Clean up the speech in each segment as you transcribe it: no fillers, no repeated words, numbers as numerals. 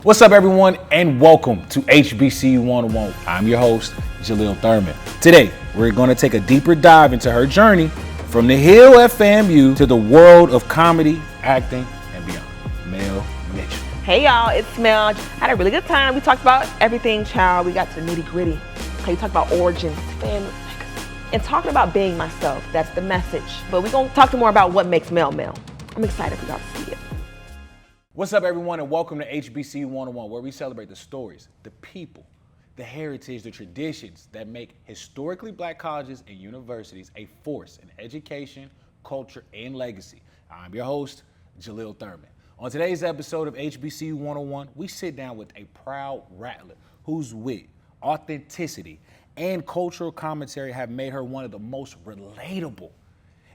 What's up, everyone, and welcome to HBCU 101. I'm your host, Jaleel Thurman. Today, we're going to take a deeper dive into her journey from the Hill at FAMU to the world of comedy, acting, and beyond. Mel Mitchell. Hey, y'all, it's Mel. Had a really good time. We talked about everything, child. We got to the nitty gritty. Okay, we talked about origins, family, and talking about being myself. That's the message. But we're going to talk more about what makes Mel Mel. I'm excited for y'all to see it. What's up, everyone, and welcome to HBCU 101, where we celebrate the stories, the people, the heritage, the traditions that make historically black colleges and universities a force in education, culture, and legacy. I'm your host, Jaleel Thurman. On today's episode of HBCU 101, we sit down with a proud rattler whose wit, authenticity, and cultural commentary have made her one of the most relatable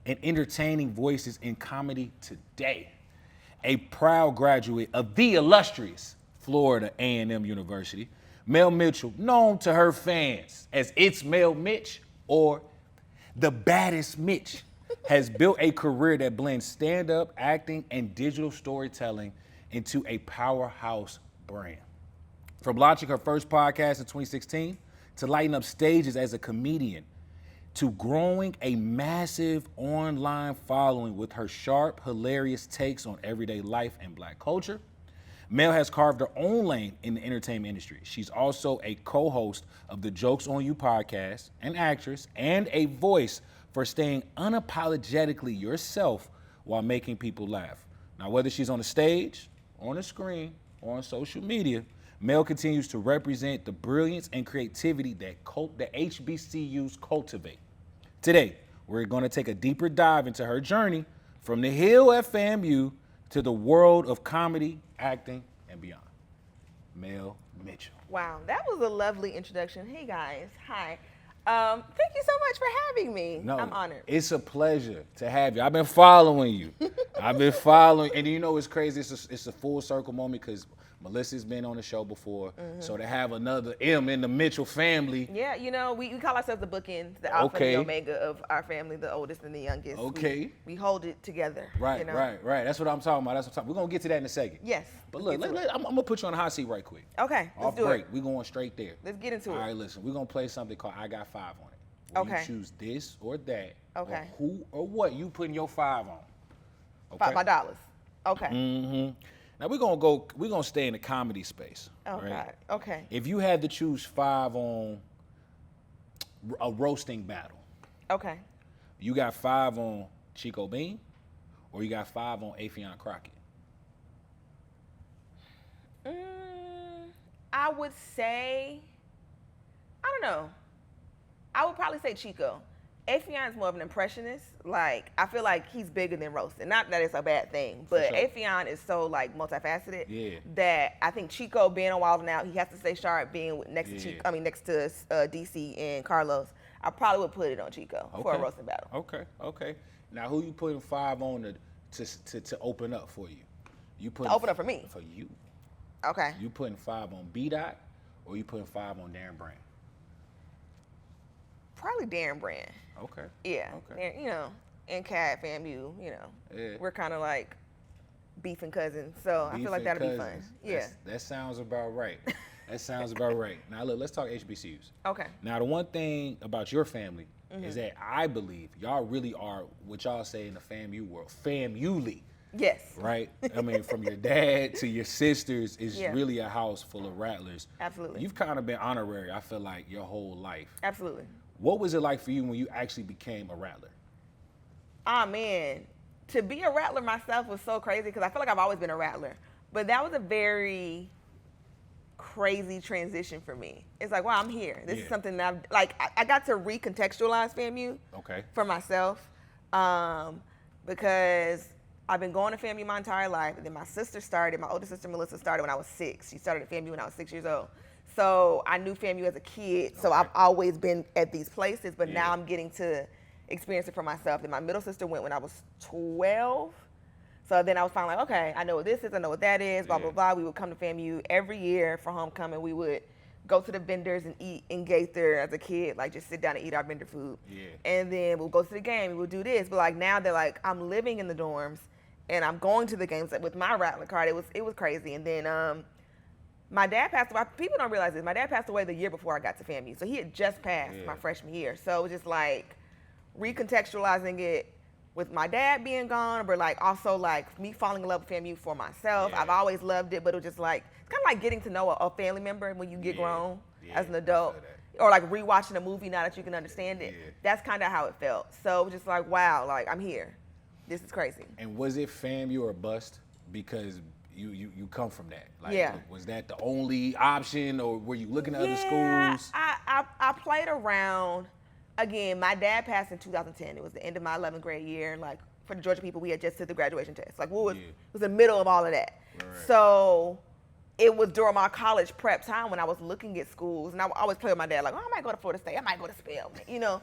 and entertaining voices in comedy today. A proud graduate of the illustrious Florida A&M University, Mel Mitchell, known to her fans as It's Mel Mitch or the Baddest Mitch, has built a career that blends stand-up, acting, and digital storytelling into a powerhouse brand. From launching her first podcast in 2016 to lighting up stages as a comedian, to growing a massive online following with her sharp, hilarious takes on everyday life and black culture, Mel has carved her own lane in the entertainment industry. She's also a co-host of the Jokes on You podcast, an actress, and a voice for staying unapologetically yourself while making people laugh. Now, whether she's on the stage, on the screen, or on social media, Mel continues to represent the brilliance and creativity that HBCUs cultivate. Today, we're going to take a deeper dive into her journey from the Hill at FAMU to the world of comedy, acting, and beyond. Mel Mitchell. Wow, that was a lovely introduction. Hey, guys. Hi. Thank you so much for having me. No, I'm honored. It's a pleasure to have you. I've been following you. And you know it's crazy. It's a full circle moment because Melissa's been on the show before, so to have another M in the Mitchell family. Yeah, you know, we call ourselves the bookends, the alpha and the omega of our family, the oldest and the youngest. Okay. We hold it together. Right, you know? right. That's what I'm talking about. We're going to get to that in a second. Yes. But look, I'm going to put you on the hot seat right quick. Okay, Off let's do break, it. we're going straight there. Let's get into it. All right, listen, we're going to play something called I Got Five on it. Where you choose this or that. Okay. Or who or what you putting your five on. Okay? $5. Okay. Mm-hmm. Now we're gonna stay in the comedy space. Oh, right? God. Okay. If you had to choose five on a roasting battle, okay. you got five on Chico Bean, or you got five on Affion Crockett? I would say, I don't know. I would probably say Chico. Affion is more of an impressionist. Like, I feel like he's bigger than roasting. Not that it's a bad thing, but sure. Affion is so like multifaceted that I think Chico being a while now, he has to stay sharp. Being next to Chico, next to DC and Carlos, I probably would put it on Chico for a roasting battle. Okay. Now, who you putting five on to open up for you? You put open up for me. For you. Okay. You putting five on B-Dot, or you putting five on Darren Brand? Probably Darren Brand. Okay. Yeah. Okay. You know, and Cat, FAMU, you know, we're kind of like beefing cousins, so I feel like that'll be fun. Yeah. That sounds about right. Now look, let's talk HBCUs. Okay. Now the one thing about your family is that I believe y'all really are what y'all say in the FAMU world, family. Yes. Right? I mean, from your dad to your sisters is really a house full of rattlers. Absolutely. You've kind of been honorary, I feel like, your whole life. Absolutely. What was it like for you when you actually became a rattler? Oh, man. To be a rattler myself was so crazy because I feel like I've always been a rattler. But that was a very crazy transition for me. It's like, wow, I'm here. This is something that I got to recontextualize FAMU for myself because I've been going to FAMU my entire life. And then my sister started, my older sister Melissa started when I was 6. She started at FAMU when I was 6 years old. So I knew FAMU as a kid, so I've always been at these places, but now I'm getting to experience it for myself. And my middle sister went when I was 12, so then I was finally like, okay, I know what this is, I know what that is, blah, blah, blah. We would come to FAMU every year for homecoming. We would go to the vendors and eat in Gaither as a kid, like just sit down and eat our vendor food. And then we'll go to the game and we'll do this. But like now that like I'm living in the dorms and I'm going to the games with my Rattler card, it was crazy. And then My dad passed away. People don't realize this. My dad passed away the year before I got to FAMU. So he had just passed my freshman year. So it was just like recontextualizing it with my dad being gone, but like also like me falling in love with FAMU for myself. I've always loved it, but it was just like, it's kind of like getting to know a family member when you get grown as an adult. Or like rewatching a movie now that you can understand it. That's kind of how it felt. So it was just like, wow, like I'm here. This is crazy. And was it FAMU or bust? Because you come from that. Like, was that the only option, or were you looking at other schools? I played around. Again, my dad passed in 2010. It was the end of my 11th grade year. Like for the Georgia people, we had just did the graduation test. Like it was the middle of all of that. Right. So it was during my college prep time when I was looking at schools, and I would always play with my dad, like, oh, I might go to Florida State, I might go to Spelman, you know.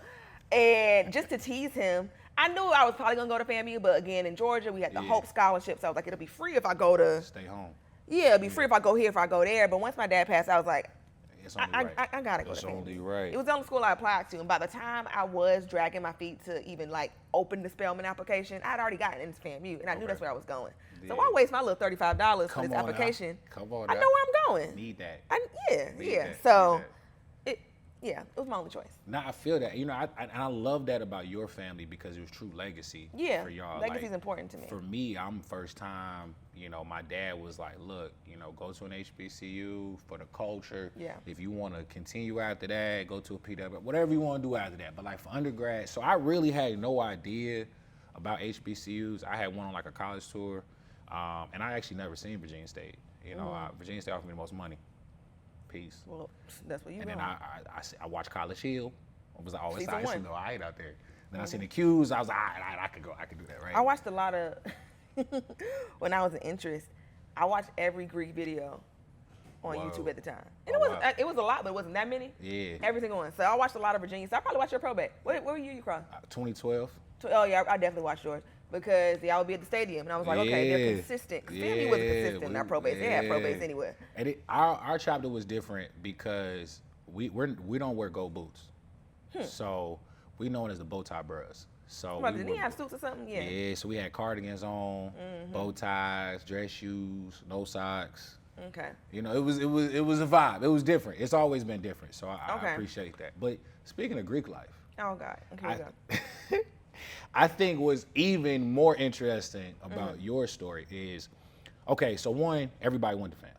And just to tease him, I knew I was probably gonna go to FAMU, but again, in Georgia, we had the Hope Scholarship, so I was like, it'll be free if I go to stay home. Yeah, it'll be free if I go here, if I go there. But once my dad passed, I was like, I gotta go to FAMU. It's only right. It was the only school I applied to, and by the time I was dragging my feet to even like open the Spelman application, I'd already gotten into FAMU, and I knew that's where I was going. So why waste my little $35 for this application? Come on, I know where I'm going. Need that. So it was my only choice. Now I feel that, you know, I love that about your family because it was true legacy for y'all. Legacy is important to me. For me, I'm first time, you know, my dad was like, look, you know, go to an HBCU for the culture. Yeah. If you want to continue after that, go to a PW, whatever you want to do after that. But like for undergrad, so I really had no idea about HBCUs. I had one on like a college tour, and I actually never seen Virginia State. You know, Virginia State offered me the most money. Peace. Well, that's what you. And then I watched College Hill. I was like, oh, it's go all right out there. Then I seen the Qs. I was like, I could go. I could do that, right? I watched a lot of when I was in interest. I watched every Greek video on YouTube at the time, and it was a lot, but it wasn't that many. Yeah. Every single one. So I watched a lot of Virginia. So I probably watched your probate. What year you crossed? 2012. Oh yeah, I definitely watched yours. Because I would be at the stadium, and I was like, okay, they're consistent. FAMU wasn't consistent in our probates. They had probates anywhere. And our chapter was different because we don't wear gold boots. So we known as the bow tie bros. So didn't he have suits or something? Yeah. Yeah, so we had cardigans on, bow ties, dress shoes, no socks. Okay. You know, it was a vibe. It was different. It's always been different. So I appreciate that. But speaking of Greek life. Oh God. Okay, go. I think what's even more interesting about your story is, okay, so one, everybody went to FAM.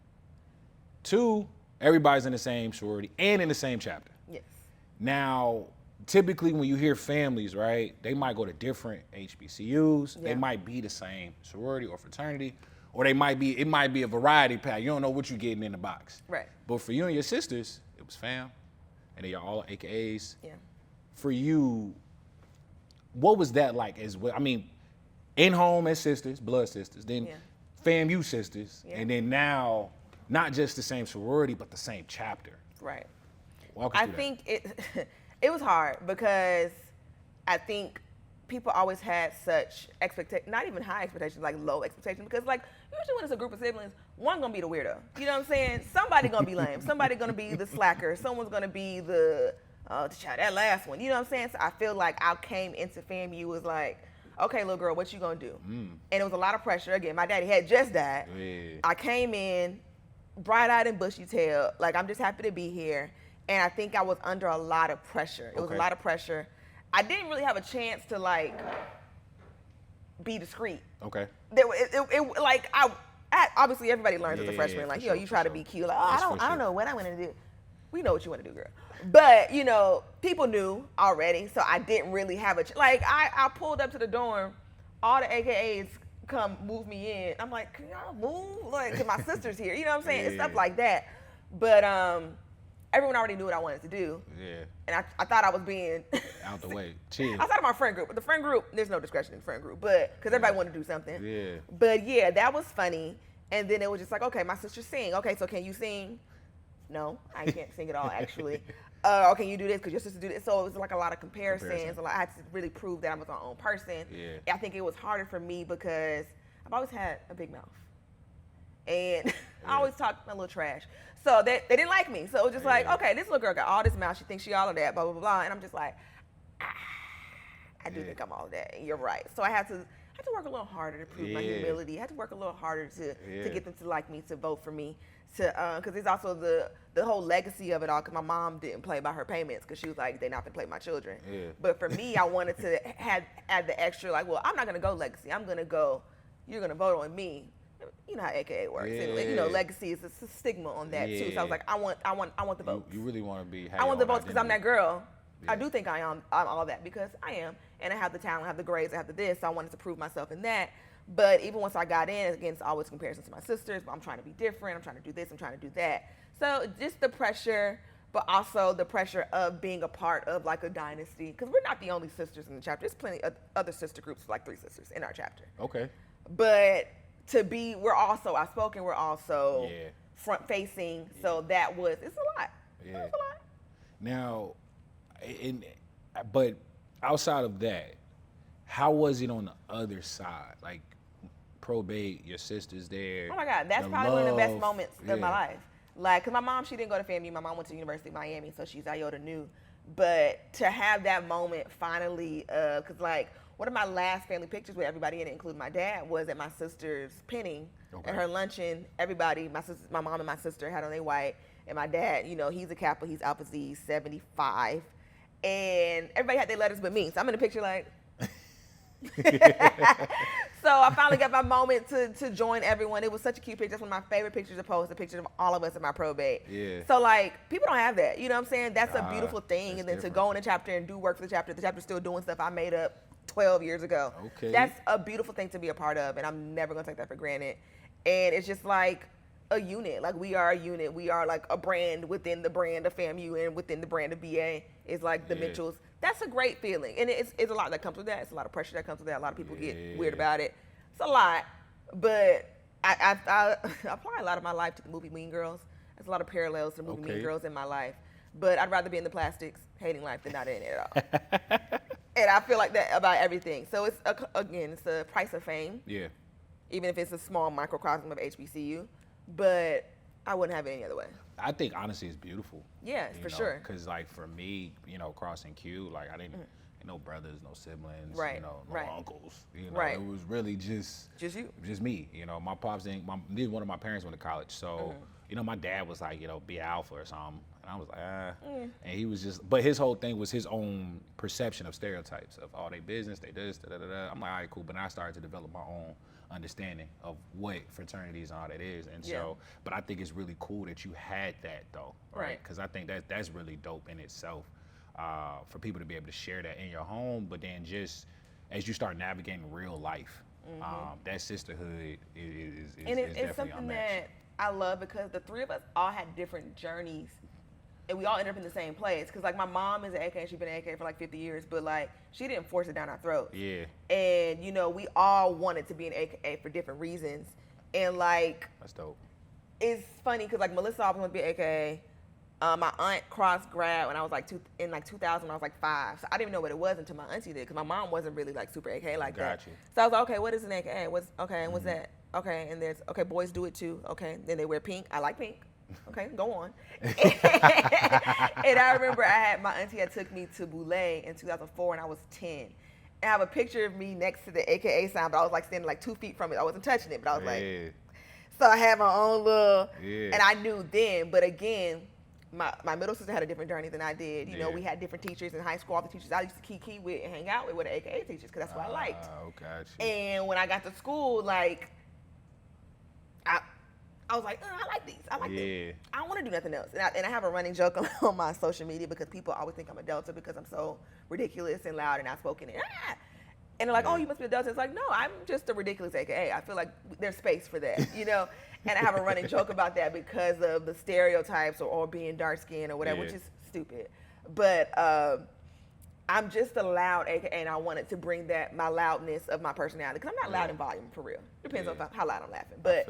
Two, everybody's in the same sorority and in the same chapter. Yes. Now, typically when you hear families, right, they might go to different HBCUs. Yeah. They might be the same sorority or fraternity, or it might be a variety pack. You don't know what you're getting in the box. Right. But for you and your sisters, it was FAM, and they are all AKAs. Yeah. For you, what was that like as well? I mean, in home as sisters, blood sisters, then FAMU sisters, and then now not just the same sorority, but the same chapter. Right. Walk us through I think it was hard because I think people always had such expectations, not even high expectations, like low expectations, because like usually when it's a group of siblings, one gonna be the weirdo. You know what I'm saying? Somebody gonna be lame. Somebody gonna be the slacker. Someone's gonna be the that last one, you know what I'm saying? So I feel like I came into FAMU was like, okay, little girl, what you gonna do? And it was a lot of pressure. Again, my daddy had just died. Yeah. I came in bright-eyed and bushy-tailed, like I'm just happy to be here. And I think I was under a lot of pressure. It was a lot of pressure. I didn't really have a chance to like be discreet. Okay. Obviously everybody learns as a freshman, like, you try to be cute, like, I don't know what I'm gonna do. We know what you want to do, girl. But, you know, people knew already, so I didn't really have I pulled up to the dorm, all the AKAs come move me in. I'm like, can y'all move? Like, 'cause my sister's here, you know what I'm saying? It's stuff like that. But everyone already knew what I wanted to do. Yeah. And I thought I was being out the way. Chill. I thought of my friend group, but the friend group, there's no discretion in the friend group, but because everybody wanted to do something. Yeah. But yeah, that was funny. And then it was just like, okay, my sister sing. Okay, so can you sing? No, I can't sing at all, actually. Oh, can you do this? Because your sister do this. So it was like a lot of comparisons. I had to really prove that I was my own person. Yeah. I think it was harder for me because I've always had a big mouth. And I always talked a little trash. So they didn't like me. So it was just like, okay, this little girl got all this mouth. She thinks she all of that, blah, blah, blah. And I'm just like, I do think I'm all of that. And you're right. So I had to work a little harder to prove my humility. I had to work a little harder to get them to like me, to vote for me. because it's also the whole legacy of it all. Because my mom didn't play by her payments because she was like, they're not gonna play my children. Yeah. But for me, I wanted to add the extra, like, well, I'm not gonna go legacy. I'm gonna go. You're gonna vote on me. You know how AKA works. Yeah. And, you know, legacy is a stigma on that too. So I was like, I want the votes. You really want to be. I want the votes because I'm that girl. Yeah. I do think I'm all that because I am, and I have the talent, I have the grades, I have the this. So I wanted to prove myself in that. But even once I got in, again, it's always comparisons to my sisters. But I'm trying to be different. I'm trying to do this. I'm trying to do that. So just the pressure, but also the pressure of being a part of like a dynasty. Because we're not the only sisters in the chapter. There's plenty of other sister groups, like 3 sisters in our chapter. Okay. But we're also outspoken. We're also Yeah. front facing. Yeah. So it's a lot. Yeah. It's a lot. Now, but outside of that, how was it on the other side? Like probate, your sister's there. Oh my God, that's probably one of the best moments of my life. Like, cause my mom, she didn't go to FAMU. My mom went to University of Miami, so she's Iota new. But to have that moment finally, cause like one of my last family pictures with everybody in it, including my dad, was at my sister's pinning. Okay. At her luncheon. Everybody, my mom and my sister had on their white, and my dad, you know, he's a Kappa, he's Alpha Z, 75, and everybody had their letters but me. So I'm in the picture like. So I finally got my moment to join everyone. It was such a cute picture. That's one of my favorite pictures to post, a picture of all of us in my probate. Yeah. So like people don't have that. You know what I'm saying? That's a beautiful thing. And then different. to go in a chapter and do work for the chapter's still doing stuff I made up 12 years ago. Okay. That's a beautiful thing to be a part of, and I'm never gonna take that for granted. And it's just like a unit. Like we are a unit. We are like a brand within the brand of FAMU and within the brand of BA. It's like the Mitchells. That's a great feeling. And it's a lot that comes with that. It's a lot of pressure that comes with that. A lot of people get weird about it. It's a lot. But I apply a lot of my life to the movie Mean Girls. There's a lot of parallels to the movie Mean Girls in my life. But I'd rather be in the plastics, hating life, than not in it at all. And I feel like that about everything. So it's, again, it's the price of fame. Yeah. Even if it's a small microcosm of HBCU. But I wouldn't have it any other way. I think honesty is beautiful. Yeah, for sure. Because like for me, you know, crossing Q, like I didn't, no brothers, no siblings, right, you know, no uncles. You know, right. It was really just you, just me. You know, my pops didn't. Neither one of my parents went to college, so you know, my dad was like, you know, be alpha or something, and I was like, and he was just. But his whole thing was his own perception of stereotypes of all they business, they this, da da da da. I'm like, all right, cool. But then I started to develop my own understanding of what fraternities and all that is, and so. But I think it's really cool that you had that though, right? Because I think that's really dope in itself. For people to be able to share that in your home, but then just as you start navigating real life, that sisterhood is and it's definitely something unmatched. that I love because the 3 of us all had different journeys, and we all ended up in the same place. Because like my mom is an AK, and she's been an AK for like 50 years, but like she didn't force it down our throats. Yeah. And you know, we all wanted to be an AKA for different reasons, and like that's dope. It's funny because like Melissa always wanted to be an AKA. My aunt crossed grad when I was like in 2000 when I was like 5. So I didn't even know what it was until my auntie did because my mom wasn't really like super AKA like that. So I was like, okay, what is an AKA? What's that? Okay, and there's boys do it too. Okay, then they wear pink. I like pink. Okay, go on. And I remember my auntie had took me to Boulay in 2004 and I was 10. And I have a picture of me next to the AKA sign, but I was like standing like 2 feet from it. I wasn't touching it, but I was like, so I had my own little, and I knew then, but again, my middle sister had a different journey than I did. You know, we had different teachers in high school. All the teachers I used to kiki with and hang out with were the AKA teachers because that's what I liked. And when I got to school, like, I was like, I like these. I like this. I don't want to do nothing else. And I have a running joke on my social media because people always think I'm a Delta because I'm so ridiculous and loud and outspoken. And they're like, oh, you must be a Delta. It's like, no, I'm just a ridiculous AKA. I feel like there's space for that, you know? And I have a running joke about that because of the stereotypes or being dark skinned or whatever, which is stupid. But I'm just a loud AKA, and I wanted to bring that, my loudness of my personality, because I'm not loud in volume, for real. Depends on how loud I'm laughing. But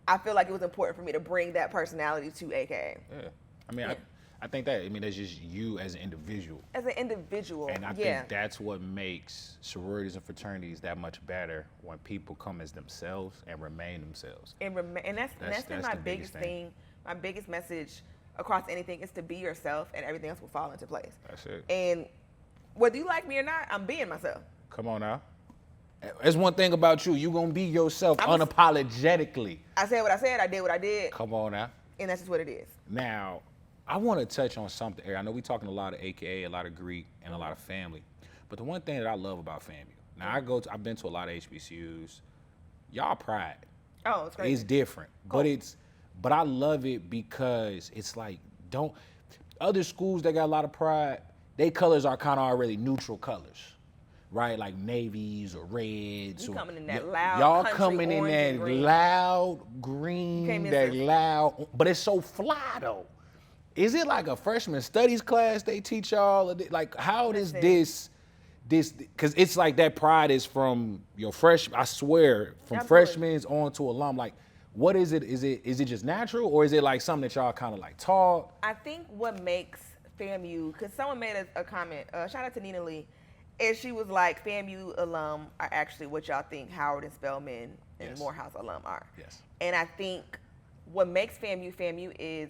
I feel like it was important for me to bring that personality to AKA. Yeah. I mean, I think that's just you as an individual. As an individual, and I think that's what makes sororities and fraternities that much better when people come as themselves and remain themselves. And that's been my biggest thing. My biggest message across anything is to be yourself, and everything else will fall into place. That's it. And whether you like me or not, I'm being myself. Come on now. That's one thing about you. You gonna be yourself unapologetically. I said what I said. I did what I did. Come on now. And that's just what it is. Now, I want to touch on something. I know we're talking a lot of AKA, a lot of Greek, and a lot of family. But the one thing that I love about FAMU, now I've been to a lot of HBCUs. Y'all pride. Oh, it's crazy. It's different, cool. but I love it because it's like other schools that got a lot of pride, their colors are kind of already neutral colors, right? Like navies or reds. You coming in that loud y'all country coming in orange that and green. loud green, that loud, but it's so fly though. Is it like a freshman studies class they teach y'all? Like how does this, because it's like that pride is from your I swear, from freshmen on to alum. Like, what is it? Is it just natural, or is it like something that y'all kind of like taught? I think what makes FAMU, because someone made a comment, shout out to Nina Lee, and she was like, FAMU alum are actually what y'all think Howard and Spelman and Morehouse alum are. Yes. And I think what makes FAMU is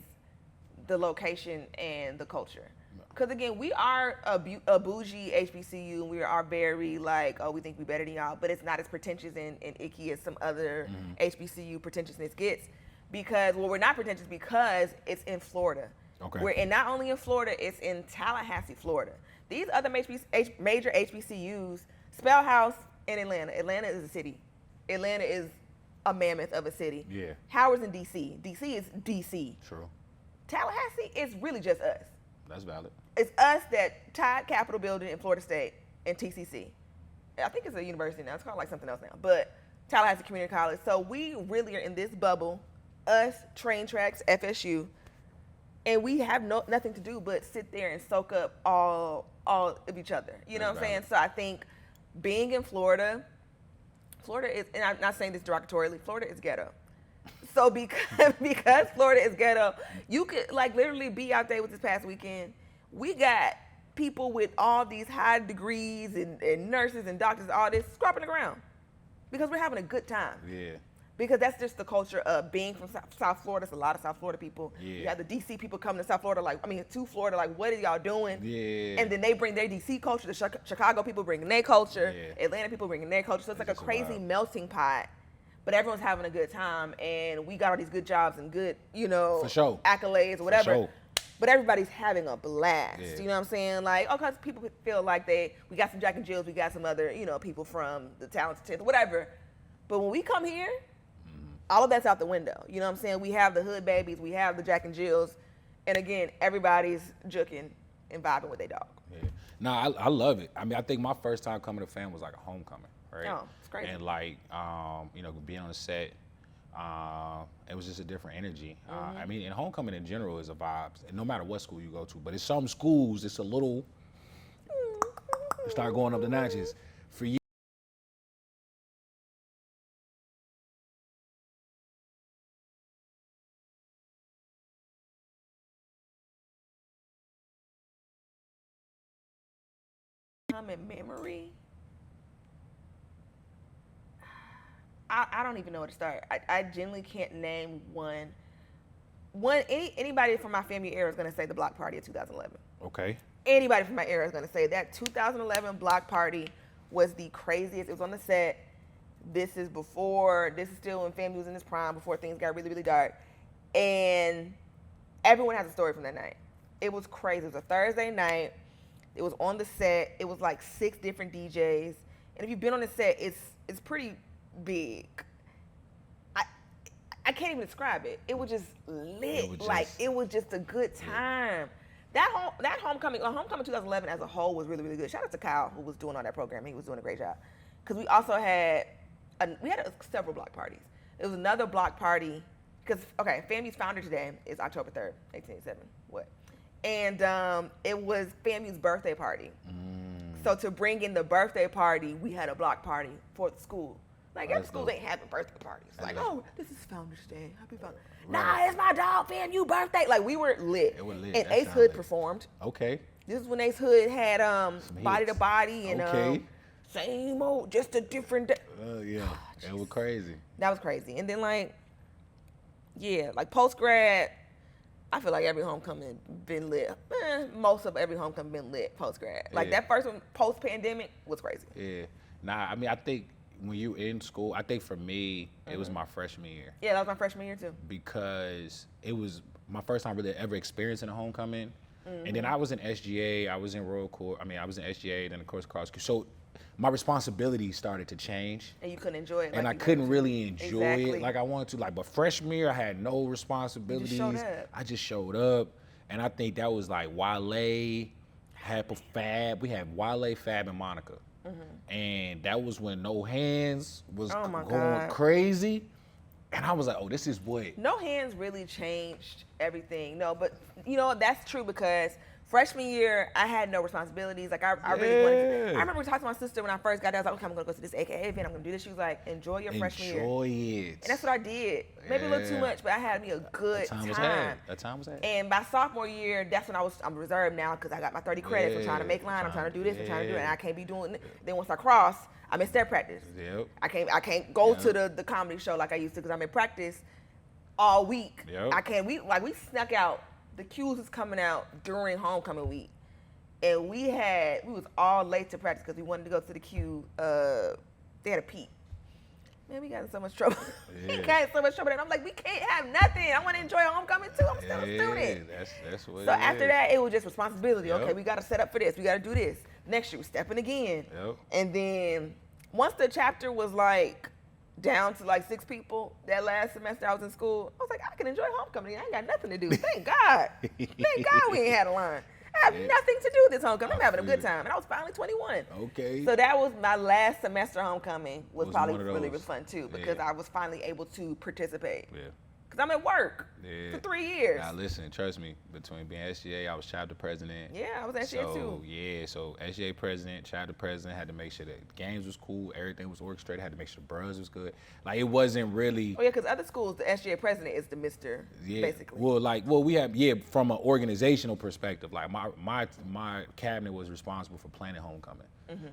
the location and the culture. Because again, we are a bougie HBCU, and we are very like, oh, we think we better than y'all, but it's not as pretentious and icky as some other HBCU pretentiousness gets. Because, well, we're not pretentious because it's in Florida. Okay. And not only in Florida, it's in Tallahassee, Florida. These other major HBCUs, Spellhouse in Atlanta. Atlanta is a city. Atlanta is a mammoth of a city. Yeah. Howard's in D.C. D.C. is D.C. True. Tallahassee is really just us. That's valid. It's us that tied Capitol Building in Florida State and TCC. I think it's a university now. It's called like something else now. But Tallahassee Community College. So we really are in this bubble, us, train tracks, FSU, and we have nothing to do but sit there and soak up all of each other. You know what I'm saying? So I think being in Florida is, and I'm not saying this derogatorily, Florida is ghetto. So because Florida is ghetto, you could like literally be out there with this past weekend. We got people with all these high degrees and nurses and doctors, all this scrapping the ground because we're having a good time. Yeah. Because that's just the culture of being from South Florida. It's a lot of South Florida people. Yeah. You have the DC people coming to South Florida, to Florida, like, what are y'all doing? Yeah. And then they bring their DC culture. The Chicago people bringing their culture. Yeah. Atlanta people bringing their culture. So it's like a crazy wild melting pot. But everyone's having a good time, and we got all these good jobs and good, For sure. accolades or whatever. For sure. But everybody's having a blast. Yeah. You know what I'm saying? Like, because people feel like we got some Jack and Jills, we got some other, people from the Talented 10th, whatever. But when we come here, all of that's out the window. You know what I'm saying? We have the hood babies, we have the Jack and Jills, and again, everybody's juking and vibing with their dog. Yeah. No, I love it. I mean, I think my first time coming to FAM was like a homecoming, right? Oh, it's crazy. And like, being on the set, it was just a different energy. I mean, and homecoming in general is a vibe, and no matter what school you go to. But in some schools, it's a little, start going up the notches. For you, In memory, I don't even know where to start. I genuinely can't name one. Anybody from my family era is going to say the block party of 2011. okay. Anybody from my era is going to say that 2011 block party was the craziest. It was on the set. This is still when family was in its prime, before things got really, really dark. And everyone has a story from that night. It was crazy. It was a Thursday night. It was on the set. It was like 6 different DJs. And if you've been on the set, it's pretty big. I can't even describe it. It was just lit. It was just a good time. That homecoming 2011 as a whole was really, really good. Shout out to Kyle, who was doing all that programming. He was doing a great job. Because we also had several block parties. There was another block party because FAMU's founder today is October 3rd, 1887. What? And it was FAMU's birthday party. So to bring in the birthday party, we had a block party for the school. Like, other schools ain't having birthday parties. Like, this is Founders Day. Happy Founders Day. Nah, it's my dog, FAMU birthday. Like, we were lit. It was lit. And Ace Hood performed. Okay. This is when Ace Hood had Body to Body and same old, just a different day. Yeah, it was crazy. That was crazy. And then post-grad, I feel like every homecoming been lit. Most of every homecoming been lit post-grad. Like that first one, post-pandemic, was crazy. Yeah. Nah, I mean, I think when you in school, I think for me, it was my freshman year. Yeah, that was my freshman year too. Because it was my first time really ever experiencing a homecoming. And then I was in SGA, I was in Royal Court, I was in SGA, then of course cross. So my responsibilities started to change. And you couldn't enjoy it. And like I couldn't really enjoy exactly. it like I wanted to. Like, but freshman year, I had no responsibilities. I just showed up. And I think that was like Wale, had Fab. We had Wale, Fab, and Monica. And that was when No Hands was going crazy. And I was like, oh, this is what. No Hands really changed everything. No, but you know, that's true because freshman year, I had no responsibilities. Like I really wanted to. I remember talking to my sister when I first got there. I was like, okay, I'm gonna go to this AKA event. I'm gonna do this. She was like, enjoy your freshman year. Enjoy it. And that's what I did. Maybe a little too much, but I had me a good time. That time was had. And by sophomore year, that's when I'm reserved now because I got my 30 credits. I'm trying to make line. I'm trying to do this. I'm trying to do it. And I can't be doing it. Then once I cross, I'm in step practice. Yep. I can't go to the comedy show like I used to because I'm in practice all week. Yep. I can't. We snuck out. The Q's was coming out during homecoming week. And we was all late to practice because we wanted to go to the Q. They had a peak. Man, we got in so much trouble. We got in so much trouble. And I'm like, we can't have nothing. I want to enjoy homecoming too. I'm still a student. That's what So after that, it was just responsibility. Yep. Okay, we got to set up for this. We got to do this. Next year, we're stepping again. Yep. And then once the chapter was like down to like 6 people, that last semester I was in school, I was like, I can enjoy homecoming. I ain't got nothing to do. Thank God. Thank God we ain't had a line. I have nothing to do this homecoming. I'm having a good time. And I was finally 21. Okay. So that was my last semester homecoming was probably really fun too because I was finally able to participate. Yeah. Because I'm at work for 3 years. Now listen, trust me, between being SGA, I was chapter president. Yeah, I was SGA too. Yeah, so SGA president, chapter president, had to make sure that games was cool, everything was orchestrated, had to make sure the buzz was good. Like it wasn't really. Oh yeah, because other schools, the SGA president is the Mr. Basically. Well, we have from an organizational perspective. Like my cabinet was responsible for planning homecoming,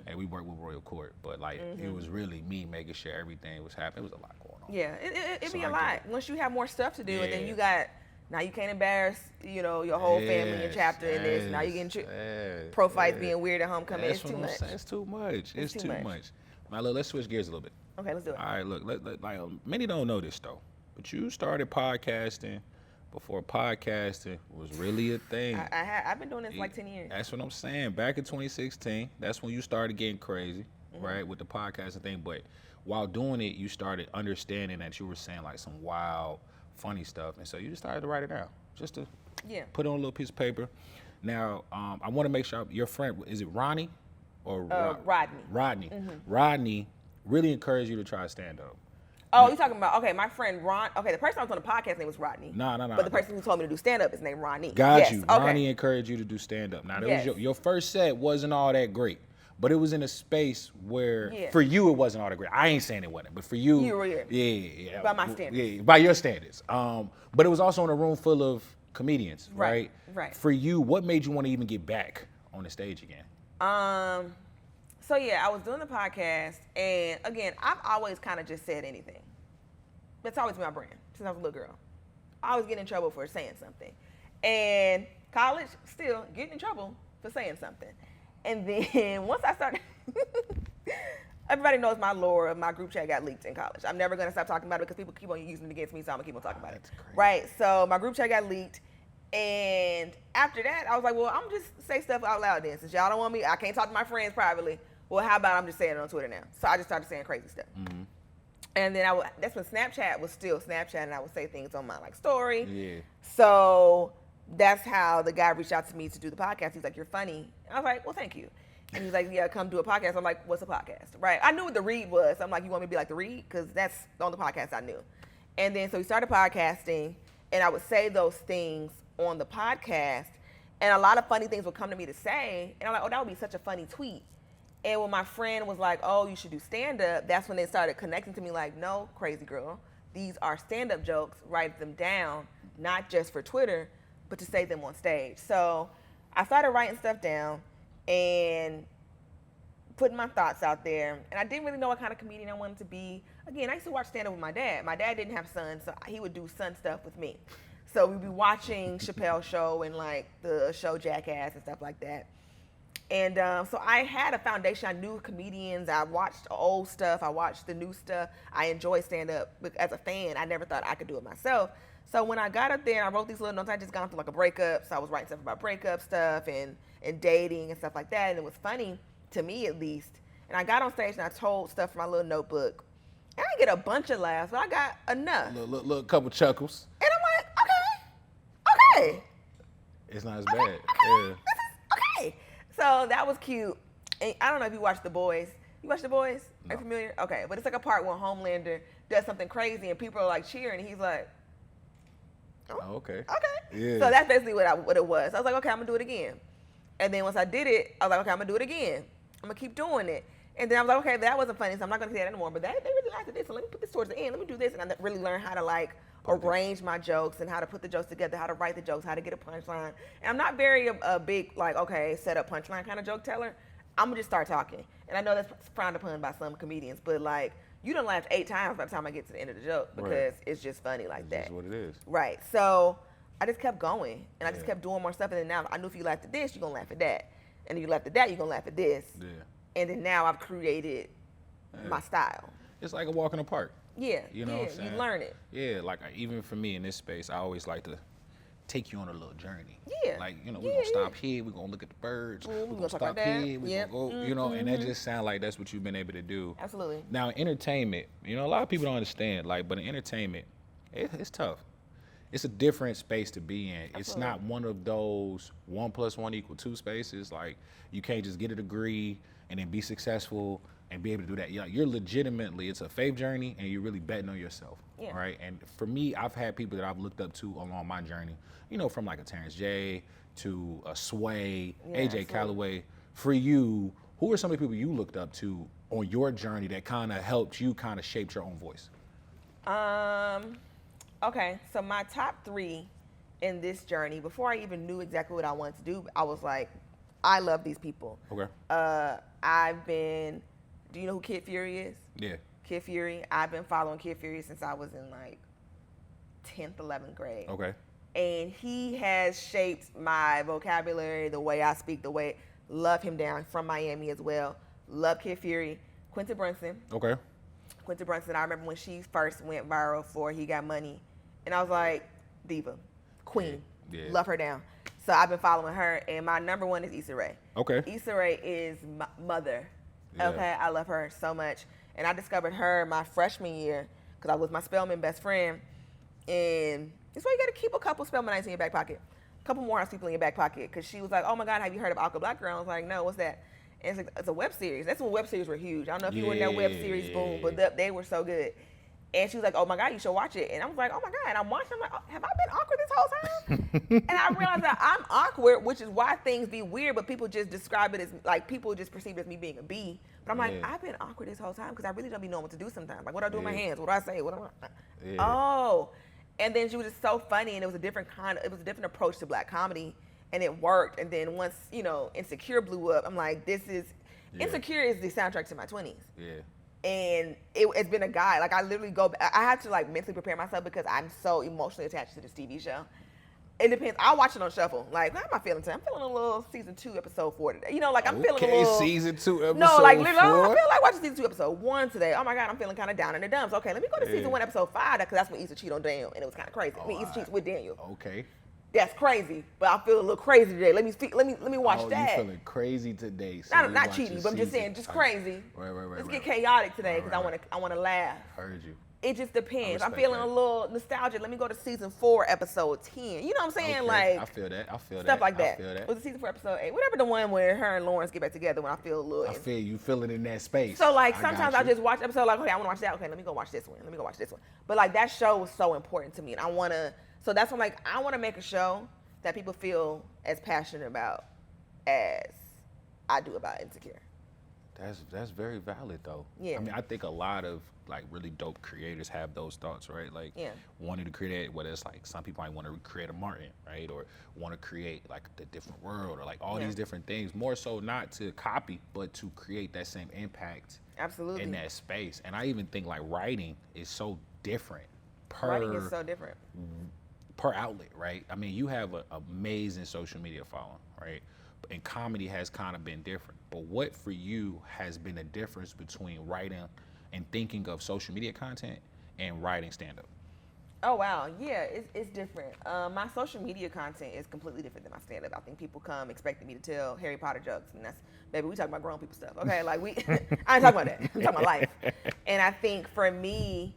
and we worked with Royal Court. But like it was really me making sure everything was happening. It was a lot going on. Yeah, it'd be a lot once you have more stuff to do, and then you got. Now you can't embarrass, your whole family and chapter in this. Now you're getting pro fights being weird at homecoming. It's too much. It's too much. It's too much. Now look, let's switch gears a little bit. Okay, let's do it. All right, look, many don't know this though, but you started podcasting before podcasting was really a thing. I've been doing this like 10 years. That's what I'm saying. Back in 2016, that's when you started getting crazy, right, with the podcasting thing. But while doing it, you started understanding that you were saying like some wild, funny stuff, and so you just started to write it down, just to put it on a little piece of paper. Now, I want to make sure your friend, is it Ronnie or Rodney? Rodney. Rodney really encouraged you to try stand up. Oh, you talking about, my friend Ron. Okay, the person I was on the podcast name was Rodney. No. But the person who told me to do stand up is named Ronnie. Got you. Ronnie encouraged you to do stand up. Now, that was your first set wasn't all that great. But it was in a space where, for you, it wasn't all that great. I ain't saying it wasn't, but for you, yeah. By my standards. Yeah, by your standards. But it was also in a room full of comedians, right? Right. For you, what made you want to even get back on the stage again? So yeah, I was doing the podcast, and again, I've always kind of just said anything. That's always been my brand since I was a little girl. I always get in trouble for saying something, and college still getting in trouble for saying something. And then once I started, everybody knows my lore of my group chat got leaked in college. I'm never going to stop talking about it because people keep on using it against me, so I'm going to keep on talking about it. Right, so my group chat got leaked. And after that, I was like, well, I'm just say stuff out loud then. Since y'all don't want me, I can't talk to my friends privately. Well, how about I'm just saying it on Twitter now? So I just started saying crazy stuff. And then that's when Snapchat was still Snapchat, and I would say things on my story. Yeah. So that's how the guy reached out to me to do the podcast. He's like, you're funny. And I was like, well, thank you. And he's like, yeah, come do a podcast. I'm like, what's a podcast? Right. I knew what the read was. I'm like, you want me to be like the read? Because that's the only podcast I knew. And then so we started podcasting, and I would say those things on the podcast, and a lot of funny things would come to me to say, and I'm like, oh, that would be such a funny tweet. And when my friend was like, oh, you should do stand-up, that's when they started connecting to me like, no, crazy girl, these are stand-up jokes, write them down, not just for Twitter, but to say them on stage. So I started writing stuff down and putting my thoughts out there. And I didn't really know what kind of comedian I wanted to be. Again, I used to watch stand-up with my dad. My dad didn't have sons, so he would do son stuff with me. So we'd be watching Chappelle's show and like the show Jackass and stuff like that. And so I had a foundation. I knew comedians. I watched old stuff. I watched the new stuff. I enjoy stand-up as a fan. I never thought I could do it myself. So when I got up there and I wrote these little notes, I just gone through like a breakup. So I was writing stuff about breakup stuff and dating and stuff like that. And it was funny, to me at least. And I got on stage and I told stuff from my little notebook. And I didn't get a bunch of laughs, but I got enough. Little couple chuckles. And I'm like, okay. It's not as bad. Okay. Yeah. This is okay. So that was cute. And I don't know if you watched The Boys. You watch The Boys? No. Are you familiar? Okay, but it's like a part when Homelander does something crazy and people are like cheering and he's like, Oh, okay. okay. Yeah. So that's basically what it was. I was like, okay, I'm gonna do it again. And then once I did it, I was like, okay, I'm gonna do it again. I'm gonna keep doing it. And then I was like, okay, that wasn't funny, so I'm not gonna say that anymore. But they really liked this, so let me put this towards the end. Let me do this, and I really learned how to like arrange my jokes and how to put the jokes together, how to write the jokes, how to get a punchline. And I'm not very a big like, okay, set up punchline kind of joke teller. I'm gonna just start talking. And I know that's frowned upon by some comedians, but like, you done laughed 8 times by the time I get to the end of the joke because it's just funny like that. That's what it is. Right. So I just kept going and I just kept doing more stuff. And then now I knew if you laughed at this, you're gonna laugh at that. And if you laughed at that, you're gonna laugh at this. Yeah. And then now I've created my style. It's like a walk in the park. Yeah. You know what I'm saying? You learn it. Yeah, like even for me in this space, I always like to take you on a little journey. Yeah. Like, you know, we're gonna stop here, we're gonna look at the birds, we're gonna talk stop about that. here, we're gonna go, you know, and that just sounds like that's what you've been able to do. Absolutely. Now, entertainment, you know, a lot of people don't understand, like, but in entertainment, it's tough. It's a different space to be in. Absolutely. It's not one of those 1 + 1 = 2 spaces. Like, you can't just get a degree and then be successful and be able to do that. You're legitimately, it's a faith journey and you're really betting on yourself, right? And for me, I've had people that I've looked up to along my journey, you know, from like a Terrence J to a Sway, AJ Calloway. For you, who are some of the people you looked up to on your journey that kind of helped you kind of shape your own voice? Okay, so my top 3 in this journey, before I even knew exactly what I wanted to do, I was like, I love these people. Okay. Do you know who Kid Fury is? Yeah. Kid Fury. I've been following Kid Fury since I was in like 10th, 11th grade. Okay. And he has shaped my vocabulary, the way I speak, love him down from Miami as well. Love Kid Fury. Quinta Brunson. Okay. Quinta Brunson, I remember when she first went viral for He Got Money. And I was like, diva, queen, love her down. So I've been following her, and my number 1 is Issa Rae. Okay. Issa Rae is my mother. Yeah. Okay, I love her so much. And I discovered her my freshman year because I was my Spelman best friend. And that's why you got to keep a couple Spelmanites in your back pocket. A couple Morehouse people in your back pocket. Because she was like, oh my God, have you heard of Awkward Black Girl? I was like, no, what's that? And it's like, it's a web series. That's when web series were huge. I don't know if you were in that web series boom, but they were so good. And she was like, oh my God, you should watch it. And I was like, oh my God. And I'm watching, I'm like, oh, have I been awkward this whole time? And I realized that I'm awkward, which is why things be weird, but people just describe it as, like, people just perceive it as me being a B. But I'm like, I've been awkward this whole time because I really don't be knowing what to do sometimes. Like, what do I do with my hands? What do I say? What do I... Oh. And then she was just so funny, and it was a different approach to black comedy, and it worked. And then once, you know, Insecure blew up, I'm like, Insecure is the soundtrack to my 20s. Yeah. And it's been a guide. Like, I literally I had to like mentally prepare myself because I'm so emotionally attached to this TV show. It depends. I'll watch it on shuffle. Like, how am I feeling today? I'm feeling a little season 2, episode 4 today. You know, like I'm feeling a little. Season 2, episode 4. No, like literally, I feel like watching season 2, episode 1 today. Oh my God, I'm feeling kind of down in the dumps. Okay, let me go to season 1, episode 5, because that's when Issa cheated on Daniel, and it was kind of crazy. Issa cheats with Daniel. Okay. That's crazy, but I feel a little crazy today. Let me watch that. You feeling crazy today? So not cheating, but I'm just saying, just crazy. Right. Let's get chaotic today because I want to laugh. Heard you. It just depends. I'm feeling a little nostalgic. Let me go to season 4, episode 10. You know what I'm saying? Okay. Like I feel that. Stuff like that. Was it season 4, episode 8? Whatever the one where her and Lawrence get back together when I feel a little. I feel you feeling in that space. So like sometimes I just watch episode like, okay, I want to watch that. Okay, let me go watch this one. But like that show was so important to me, and I want to. So that's when like I want to make a show that people feel as passionate about as I do about Insecure. That's very valid though. Yeah. I mean, I think a lot of like really dope creators have those thoughts, right? Like wanting to create, whether it's like some people might want to create a Martin, right? Or want to create like the different world or like all these different things. More so not to copy, but to create that same impact. Absolutely. In that space. And I even think like writing is so different writing is so different. Per outlet, right? I mean, you have an amazing social media following, right? and comedy has kind of been different. But what for you has been a difference between writing and thinking of social media content and writing stand-up? Oh wow, yeah, it's different. My social media content is completely different than my stand-up. I think people come expecting me to tell Harry Potter jokes, and that's, baby, we talking about grown people stuff, okay? Like I ain't talking about that. I'm talking about life. And I think for me,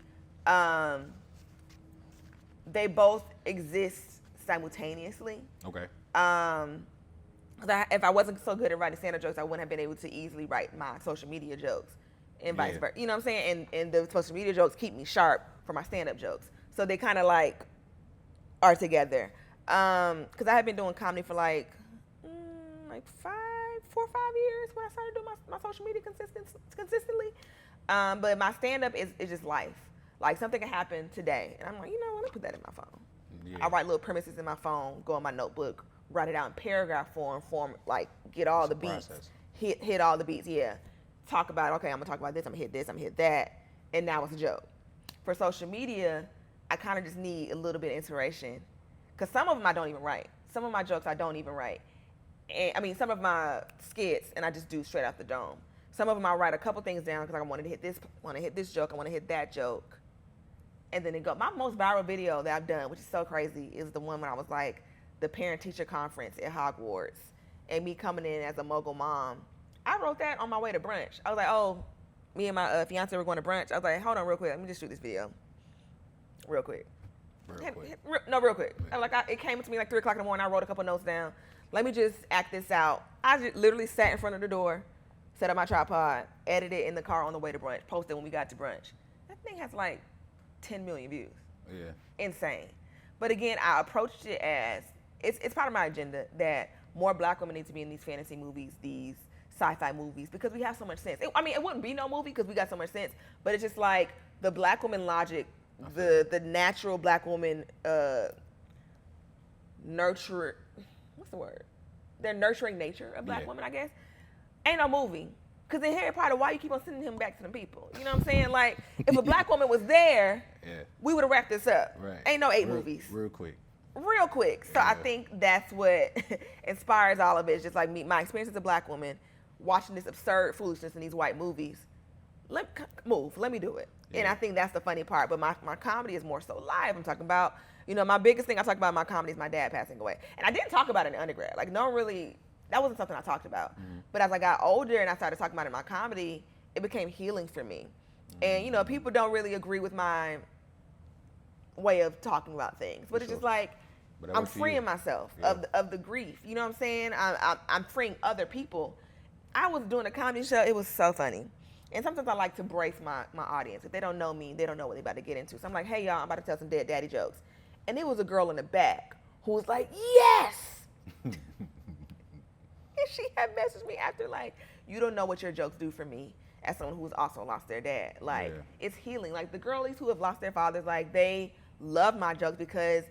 they both exist simultaneously. Okay. If I wasn't so good at writing stand-up jokes, I wouldn't have been able to easily write my social media jokes, and vice versa. You know what I'm saying? And the social media jokes keep me sharp for my stand-up jokes. So they kind of like are together. Because I have been doing comedy for like 4 or 5 years when I started doing my social media consistently. But my stand-up is just life. Like something can happen today, and I'm like, you know what, let me put that in my phone. Yeah. I write little premises in my phone, go in my notebook, write it out in paragraph form, like get all the beats, hit all the beats, yeah. Talk about, okay, I'm gonna talk about this, I'm gonna hit this, I'm gonna hit that, and now it's a joke. For social media, I kind of just need a little bit of inspiration, because some of them I don't even write. Some of my jokes I don't even write. And I mean, some of my skits, and I just do straight out the dome. Some of them I write a couple things down because I want to hit this joke, I want to hit that joke, and then it go. My most viral video that I've done, which is so crazy, is the one when I was like the parent-teacher conference at Hogwarts, and me coming in as a mogul mom. I wrote that on my way to brunch. I was like, oh, me and my fiance were going to brunch. I was like, hold on real quick, let me just shoot this video. Real quick. Real quick. It came to me like 3 o'clock in the morning. I wrote a couple notes down. Let me just act this out. I just literally sat in front of the door, set up my tripod, edited it in the car on the way to brunch, posted when we got to brunch. That thing has like 10 million views. Yeah. Insane. But again, I approached it as, it's part of my agenda that more black women need to be in these fantasy movies, these sci-fi movies, because we have so much sense. It wouldn't be no movie because we got so much sense, but it's just like the black woman logic, the natural black woman nurture, what's the word? Their nurturing nature of black women, I guess. Ain't no movie. Because in Harry Potter, why you keep on sending him back to them people? You know what I'm saying? Like, if a black woman was there, we would have wrapped this up. Right. Ain't no 8 movies. Real quick. So I think that's what inspires all of it. It's just like me, my experience as a black woman, watching this absurd foolishness in these white movies. Let me do it. Yeah. And I think that's the funny part. But my comedy is more so live. I'm talking about, my biggest thing I talk about in my comedy is my dad passing away. And I didn't talk about it in undergrad. Like, no one really, that wasn't something I talked about. Mm-hmm. But as I got older and I started talking about it in my comedy, it became healing for me. Mm-hmm. And, people don't really agree with my way of talking about things. But it's just like, I'm freeing myself of the grief. You know what I'm saying? I'm freeing other people. I was doing a comedy show. It was so funny. And sometimes I like to brace my audience. If they don't know me, they don't know what they're about to get into. So I'm like, hey, y'all, I'm about to tell some dead daddy jokes. And there was a girl in the back who was like, yes! And she had messaged me after, like, you don't know what your jokes do for me as someone who's also lost their dad. Like, it's healing. Like, the girlies who have lost their fathers, like, they love my jokes because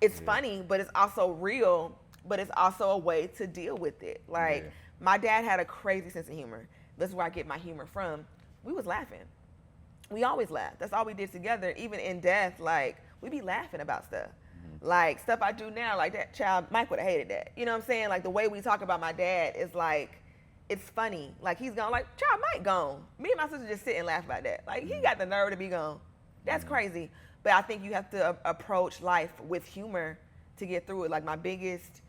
it's funny, but it's also real, but it's also a way to deal with it. Like, my dad had a crazy sense of humor. This is where I get my humor from. We was laughing. We always laughed. That's all we did together. Even in death, like, we be laughing about stuff. Mm-hmm. Like, stuff I do now, like that child, Mike would have hated that. You know what I'm saying? Like, the way we talk about my dad is like, it's funny. Like, he's gone, like, child Mike gone. Me and my sister just sit and laugh about that. Like, he got the nerve to be gone. That's crazy. But I think you have to approach life with humor to get through it. Like, my biggest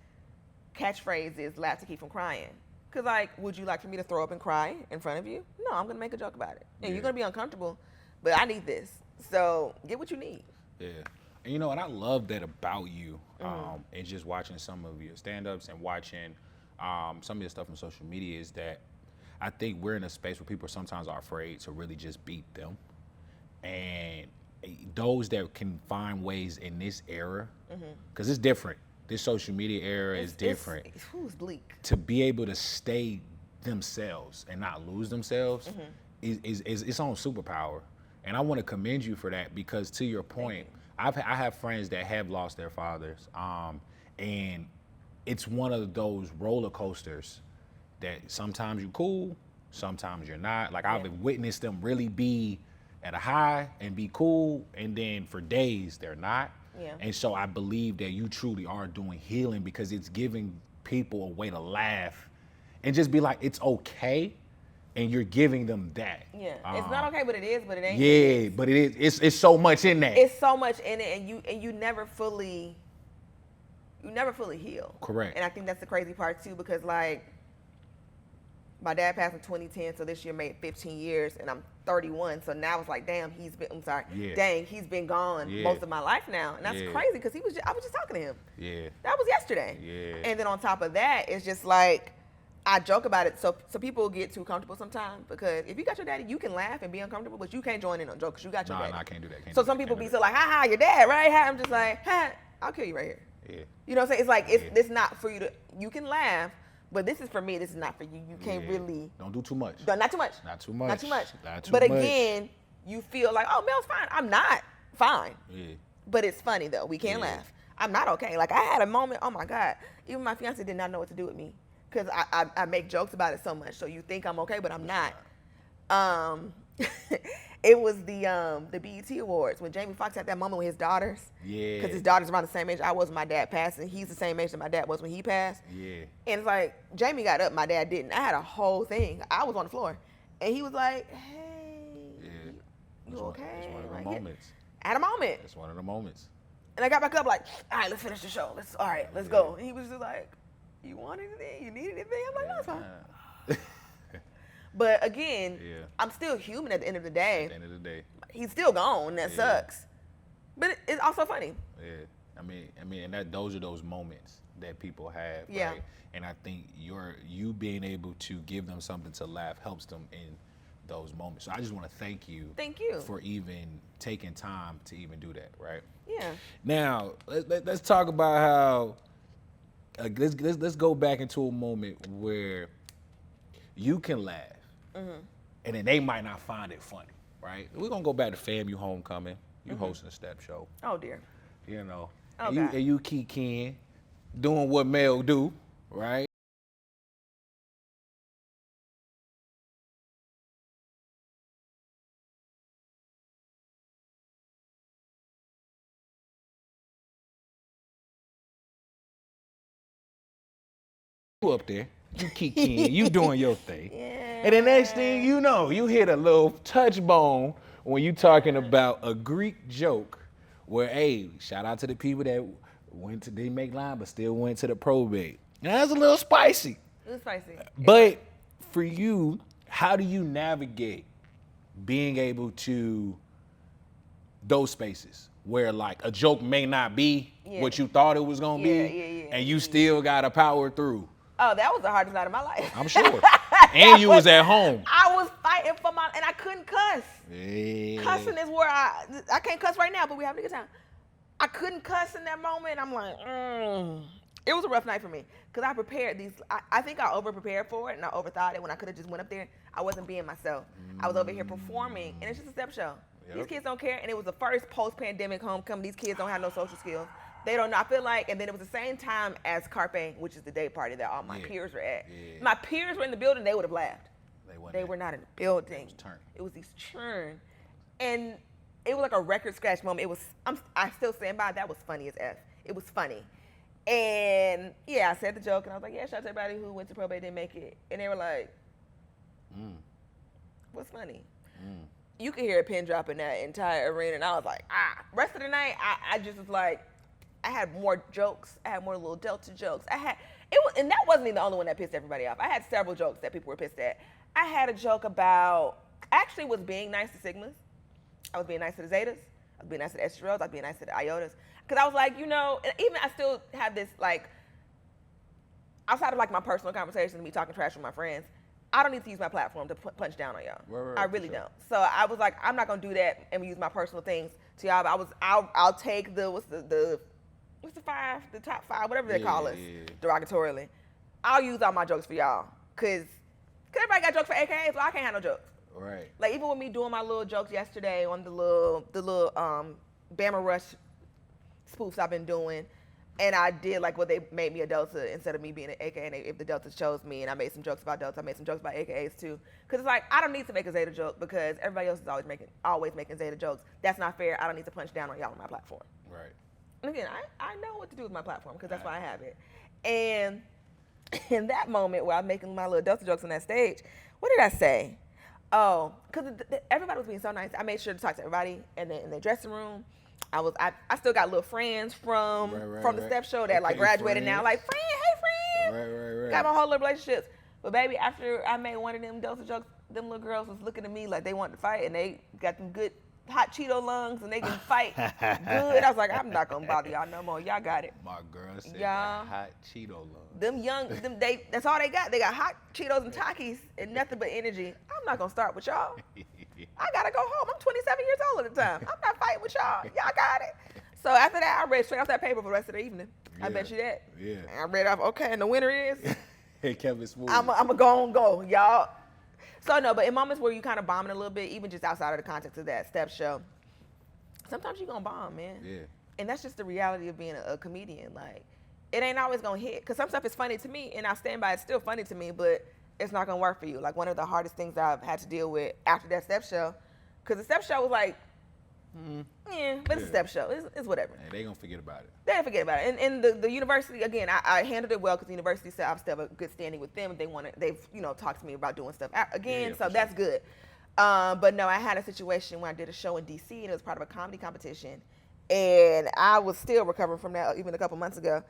catchphrase is laugh to keep from crying. Because, like, would you like for me to throw up and cry in front of you? No, I'm going to make a joke about it. And you're going to be uncomfortable, but I need this. So get what you need. Yeah. And, and I love that about you. And just watching some of your stand-ups and watching some of your stuff on social media is that I think we're in a space where people sometimes are afraid to really just beat them. And those that can find ways in this era, because it's different. This social media era is different. Who's bleak? To be able to stay themselves and not lose themselves is its own superpower. And I want to commend you for that because, to your point, I have friends that have lost their fathers, and it's one of those roller coasters that sometimes you're cool, sometimes you're not. Like, I've witnessed them really be at a high and be cool, and then for days they're not. Yeah. And so I believe that you truly are doing healing because it's giving people a way to laugh and just be like, it's okay. And you're giving them that. Yeah, it's not okay, but it is, but it ain't. Yeah, but it is. It's so much in that. It's so much in it, and you never fully heal. Correct. And I think that's the crazy part too, because like my dad passed in 2010, so this year made 15 years, and I'm 31. So now it's like, damn, he's been. I'm sorry. Yeah. Dang, he's been gone most of my life now, and that's crazy because I was just talking to him. Yeah. That was yesterday. Yeah. And then on top of that, it's just like. I joke about it, so people get too comfortable sometimes because if you got your daddy, you can laugh and be uncomfortable, but you can't join in on jokes because you got your daddy. No, I can't do that. So some people be so like, ha ha, your dad, right? Ha. I'm just like, ha, I'll kill you right here. Yeah. You know what I'm saying? It's like it's not for you to. You can laugh, but this is for me. This is not for you. You can't really. Don't do too much. Not too much. Not too much. Not too much. Not too but much. again, you feel like, oh, Mel's fine. I'm not fine. Yeah. But it's funny though. We can't laugh. I'm not okay. Like I had a moment. Oh my God. Even my fiance did not know what to do with me. Because I make jokes about it so much, so you think I'm okay, but I'm not. It was the BET Awards when Jamie Foxx had that moment with his daughters. Yeah. Because his daughter's around the same age I was when my dad passed, and he's the same age that my dad was when he passed. Yeah. And it's like Jamie got up, my dad didn't. I had a whole thing. I was on the floor, and he was like, "Hey, you okay?" It's one of the like, moments. I had a moment. It's one of the moments. And I got back up like, "All right, let's finish the show. Let's go." And he was just like. You want anything? You need anything? I'm like, no, it's fine. But again, I'm still human at the end of the day. At the end of the day. He's still gone. That sucks. But it's also funny. Yeah. I mean, and those are those moments that people have. Yeah. Right? And I think you being able to give them something to laugh helps them in those moments. So I just want to thank you. Thank you. For even taking time to even do that, right? Yeah. Now, let's talk about how let's go back into a moment where you can laugh, and then they might not find it funny, right? We're gonna go back to FAMU homecoming. You hosting a step show. Oh dear. You know, Okay. and you kikiing, doing what Mel do, right? You up there, you kikiing, you doing your thing. Yeah. And the next thing you know, you hit a little touch bone when you talking about a Greek joke where, hey, shout out to the people that didn't make line but still went to the probate. Now, that's a little spicy. It was spicy. But for you, how do you navigate being able to those spaces where like a joke may not be what you thought it was gonna be, and you still gotta power through? Oh, that was the hardest night of my life. I'm sure. And you was at home. I was fighting for and I couldn't cuss. Yeah. Cussing is where I can't cuss right now, but we having a good time. I couldn't cuss in that moment. I'm like, It was a rough night for me because I prepared these. I think I over-prepared for it and I overthought it when I could have just went up there. I wasn't being myself. I was over here performing, and it's just a step show. Yep. These kids don't care, and it was the first post-pandemic homecoming. These kids don't have no social skills. They don't know. I feel like, and then it was the same time as Carpe, which is the day party that all my peers were at. Yeah. My peers were in the building, they would have laughed. They were not in the building. It was these churn. And it was like a record scratch moment. It was, I still stand by, that was funny as F. It was funny. And yeah, I said the joke and I was like, yeah, shout out to everybody who went to probate, didn't make it. And they were like, what's funny? You could hear a pin drop in that entire arena. And I was like, Rest of the night, I just was like, I had more jokes. I had more little Delta jokes. And that wasn't even the only one that pissed everybody off. I had several jokes that people were pissed at. I had a joke about, actually was being nice to Sigmas. I was being nice to the Zetas. I was being nice to the Estrellas. I was being nice to the Iotas. Because I was like, and even I still have this, like, outside of like my personal conversations and me talking trash with my friends, I don't need to use my platform to punch down on y'all. Right, I really don't. So I was like, I'm not gonna do that and use my personal things to y'all. But I'll take what's the top five, whatever they call us, derogatorily. I'll use all my jokes for y'all, cause everybody got jokes for AKAs, well I can't have no jokes. Right. Like even with me doing my little jokes yesterday on the little Bama Rush spoofs I've been doing, and I did like what they made me a Delta instead of me being an AKA. And if the Deltas chose me, and I made some jokes about Delta, I made some jokes about AKAs too. Cause it's like I don't need to make a Zeta joke because everybody else is always making Zeta jokes. That's not fair. I don't need to punch down on y'all on my platform. Right. And again, I know what to do with my platform because that's why I have it. And in that moment where I'm making my little Delta jokes on that stage, what did I say? Oh, because everybody was being so nice. I made sure to talk to everybody in the dressing room. I still got little friends from the step show that like graduated now. Like, friend, hey friend. Got my whole little relationships. But baby, after I made one of them Delta jokes, them little girls was looking at me like they wanted to fight, and they got them good hot Cheeto lungs, and they can fight good. I was like, I'm not gonna bother y'all no more. Y'all got it. My girl said hot Cheeto lungs. That's all they got. They got hot Cheetos and Takis and nothing but energy. I'm not gonna start with y'all. I gotta go home. I'm 27 years old at the time. I'm not fighting with y'all. Y'all got it. So after that, I read straight off that paper for the rest of the evening. Yeah. I bet you that. Yeah. And I read off, okay, and the winner is? Kevin Smooth. I'm going to go, y'all. So no, but in moments where you kind of bombing a little bit, even just outside of the context of that step show, sometimes you're going to bomb, man. Yeah. And that's just the reality of being a comedian. Like, it ain't always going to hit. Because some stuff is funny to me, and I'll stand by it's still funny to me, but it's not going to work for you. Like, one of the hardest things I've had to deal with after that step show, because the step show was like, but it's a step show. It's whatever. And they gonna forget about it. They didn't forget about it. And the university, again, I handled it well because the university said I'm still a good standing with them. They've talked to me about doing stuff again, so that's good. But no, I had a situation where I did a show in DC, and it was part of a comedy competition, and I was still recovering from that even a couple months ago.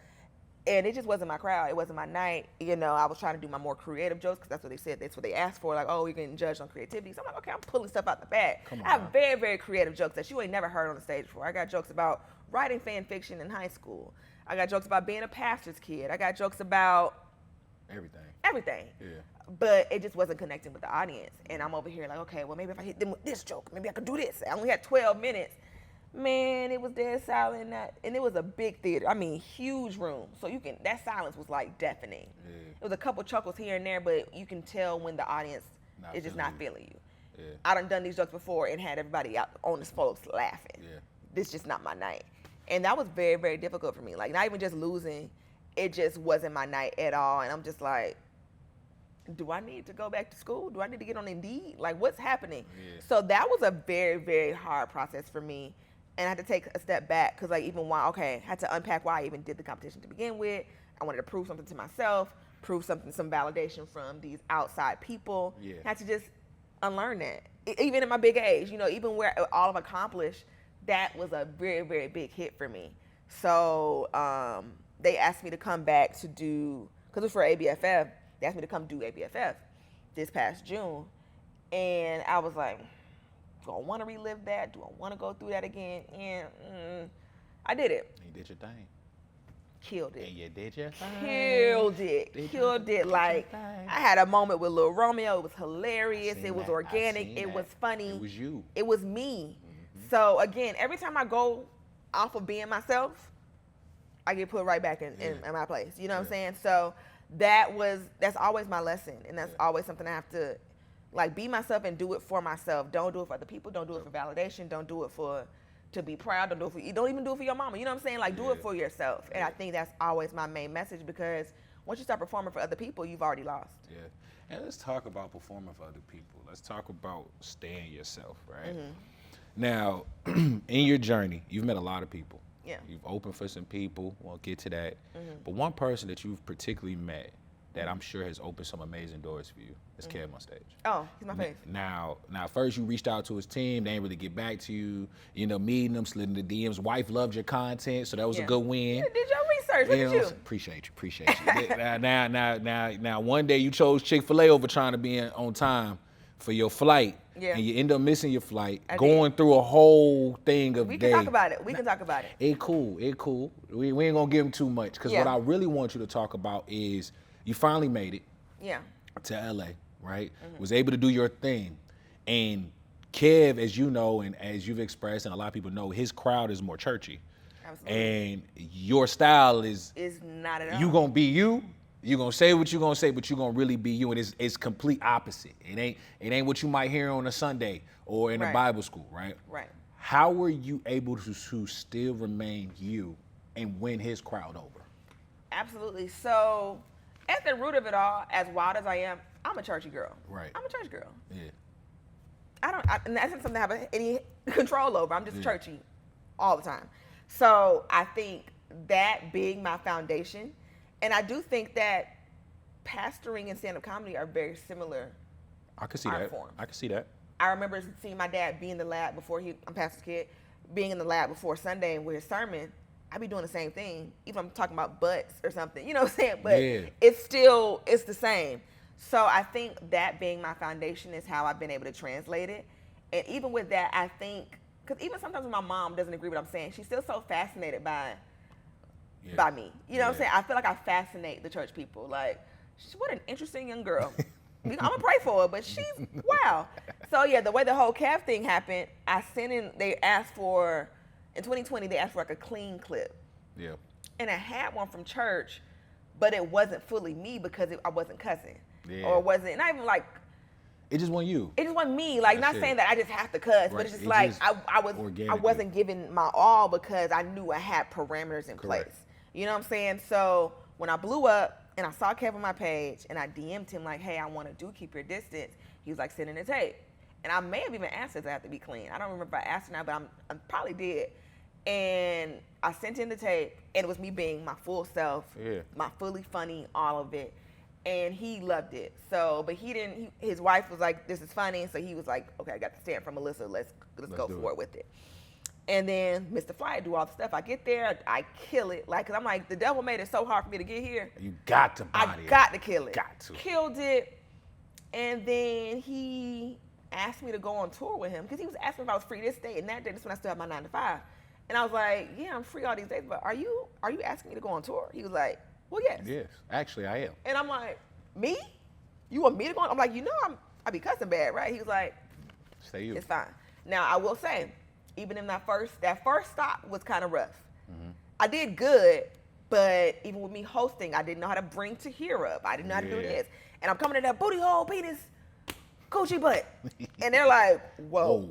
And it just wasn't my crowd. It wasn't my night. I was trying to do my more creative jokes because that's what they said. That's what they asked for. Like, oh, you're getting judged on creativity. So I'm like, okay, I'm pulling stuff out the bag. I have very, very creative jokes that you ain't never heard on the stage before. I got jokes about writing fan fiction in high school. I got jokes about being a pastor's kid. I got jokes about everything. Yeah. But it just wasn't connecting with the audience. And I'm over here like, okay, well, maybe if I hit them with this joke, maybe I could do this. I only had 12 minutes. Man, it was dead silent, and it was a big theater. I mean, huge room. So that silence was like deafening. Yeah. It was a couple chuckles here and there, but you can tell when the audience is just not feeling you. Yeah. I done these jokes before and had everybody out on the spokes laughing. Yeah. This is just not my night. And that was very, very difficult for me. Like, not even just losing, it just wasn't my night at all. And I'm just like, do I need to go back to school? Do I need to get on Indeed? Like, what's happening? Yeah. So that was a very, very hard process for me. And I had to take a step back because, like, I had to unpack why I even did the competition to begin with. I wanted to prove something to myself, some validation from these outside people. Yeah. I had to just unlearn that. Even at my big age, even where all I've accomplished, that was a very, very big hit for me. So they asked me to come back to do, because it was for ABFF, they asked me to come do ABFF this past June. And I was like, do I want to relive that? Do I want to go through that again? Yeah, I did it. You did your thing. Killed it. And you did your thing. Killed it. Like, I had a moment with Lil Romeo. It was hilarious. It was organic. It was funny. It was you. It was me. Mm-hmm. So, again, every time I go off of being myself, I get put right back in my place. You know what I'm saying? So that's always my lesson. And that's always something I have to, like, be myself and do it for myself. Don't do it for other people. Don't do it for validation. Don't do it to be proud. Don't even do it for your mama. You know what I'm saying? Like, do it for yourself. And I think that's always my main message, because once you start performing for other people, you've already lost. Yeah. And let's talk about performing for other people. Let's talk about staying yourself, right? Mm-hmm. Now, in your journey, you've met a lot of people. Yeah. You've opened for some people. We'll get to that. Mm-hmm. But one person that you've particularly met that I'm sure has opened some amazing doors for you is Kev on stage. Oh, he's my face. Now, first you reached out to his team. They didn't really get back to you. Meeting them, slid in the DMs. Wife loved your content, so that was a good win. You did your research. Look at you. Appreciate you. Now, one day you chose Chick-fil-A over trying to be on time for your flight. Yeah. And you end up missing your flight, going through a whole thing of We can talk about it. It cool. We ain't gonna give him too much, because what I really want you to talk about is you finally made it to LA, right? Mm-hmm. Was able to do your thing. And Kev, as you know, and as you've expressed, and a lot of people know, his crowd is more churchy. Absolutely. And your style is not at all. You gonna be you. You gonna say what you gonna say, but you gonna really be you, and it's complete opposite. It ain't what you might hear on a Sunday or in a Bible school, right? Right. How were you able to still remain you and win his crowd over? Absolutely. So, at the root of it all, as wild as I am, I'm a churchy girl. Right. I'm a church girl. Yeah. And that's not something I have any control over. I'm just churchy all the time. So I think that being my foundation, and I do think that pastoring and stand-up comedy are very similar. I could see art that. forms. I could see that. I remember seeing my dad be in the lab before I'm pastor's kid, being in the lab before Sunday with his sermon. I be doing the same thing, even if I'm talking about butts or something, you know what I'm saying? But it's the same. So I think that being my foundation is how I've been able to translate it. And even with that, I think, because even sometimes when my mom doesn't agree with what I'm saying, she's still so fascinated by me. You know what I'm saying? I feel like I fascinate the church people. Like, what an interesting young girl. I'm gonna pray for her, but she's wow. So yeah, the way the whole calf thing happened, they asked for, in 2020, they asked for like a clean clip. Yeah. And I had one from church, but it wasn't fully me because I wasn't cussing. Yeah. Or it wasn't, not even like. It just wasn't you. It just wasn't me. Like, That's not saying that I just have to cuss, but it's just like I wasn't giving my all because I knew I had parameters in place. You know what I'm saying? So when I blew up, and I saw Kev on my page, and I DM'd him like, hey, I want to do Keep Your Distance. He was like, sending the tape. And I may have even asked if I have to be clean. I don't remember if I asked or not, but I probably did. And I sent him the tape, and it was me being my full self, my fully funny, all of it. And he loved it. So, but his wife was like, this is funny. So he was like, okay, I got the stamp from Melissa. Let's go forward with it. And then Mr. Fly do all the stuff. I get there, I kill it. Like, cause I'm like, the devil made it so hard for me to get here. You got to body it. I got to kill it. Got to. Killed it. And then he asked me to go on tour with him because he was asking if I was free this day and that day. That's when I still had my 9 to 5. And I was like, yeah, I'm free all these days, but are you asking me to go on tour? He was like, well, yes. Yes, actually I am. And I'm like, me? You want me to go on? I'm like, I be cussing bad, right? He was like, stay you. It's fine. Now, I will say, even in that first stop was kind of rough. Mm-hmm. I did good, but even with me hosting, I didn't know how to bring Tahir up. I didn't know how to do this. And I'm coming to that booty hole, penis, coochie butt. And they're like, whoa.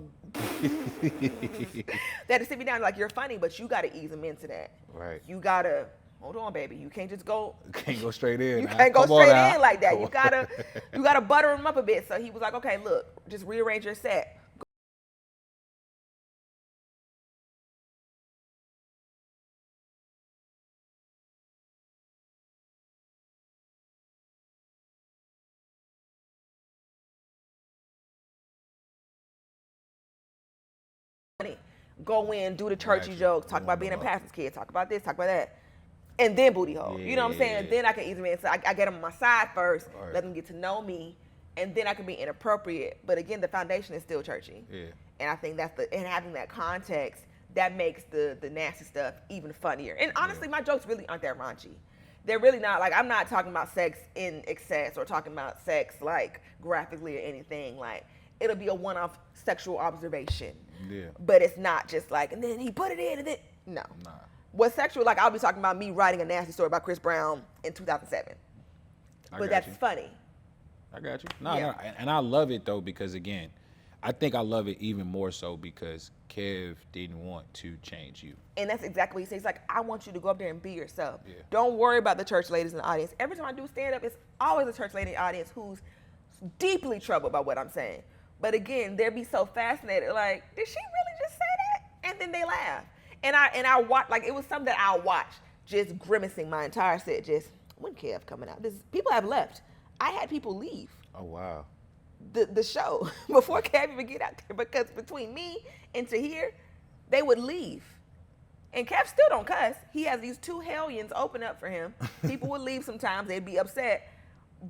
They had to sit me down like, you're funny, but you got to ease them into that. Right. You got to, hold on, baby. You can't just go. You can't go straight in. You can't go straight in like that. You gotta butter them up a bit. So he was like, okay, look, just rearrange your set. Go in, do the churchy jokes, talk about being a pastor's kid, talk about this, talk about that, and then booty hole. You know what I'm saying? Then I can ease them in. So I get them on my side first, let them get to know me, and then I can be inappropriate. But again, the foundation is still churchy. Yeah. And I think and having that context, that makes the nasty stuff even funnier. And honestly, my jokes really aren't that raunchy. They're really not. Like, I'm not talking about sex in excess or talking about sex like graphically or anything. Like, it'll be a one-off sexual observation. Yeah. But it's not just like, and then he put it in, and then, no. Nah. What's sexual, like, I'll be talking about me writing a nasty story about Chris Brown in 2007. But that's funny. I got you. No, and I love it, though, because, again, I think I love it even more so because Kev didn't want to change you. And that's exactly what he says. He's like, I want you to go up there and be yourself. Yeah. Don't worry about the church ladies in the audience. Every time I do stand-up, it's always a church lady in the audience who's deeply troubled by what I'm saying. But again, they'd be so fascinated, like, did she really just say that? And then they laugh. And I watch, like, it was something that I watched, just grimacing my entire set, just, when Kev coming out? People have left. I had people leave. Oh, wow. The show, before Kev even get out there, because between me and Tahir, they would leave. And Kev still don't cuss. He has these 2 hellions open up for him. People would leave sometimes, they'd be upset,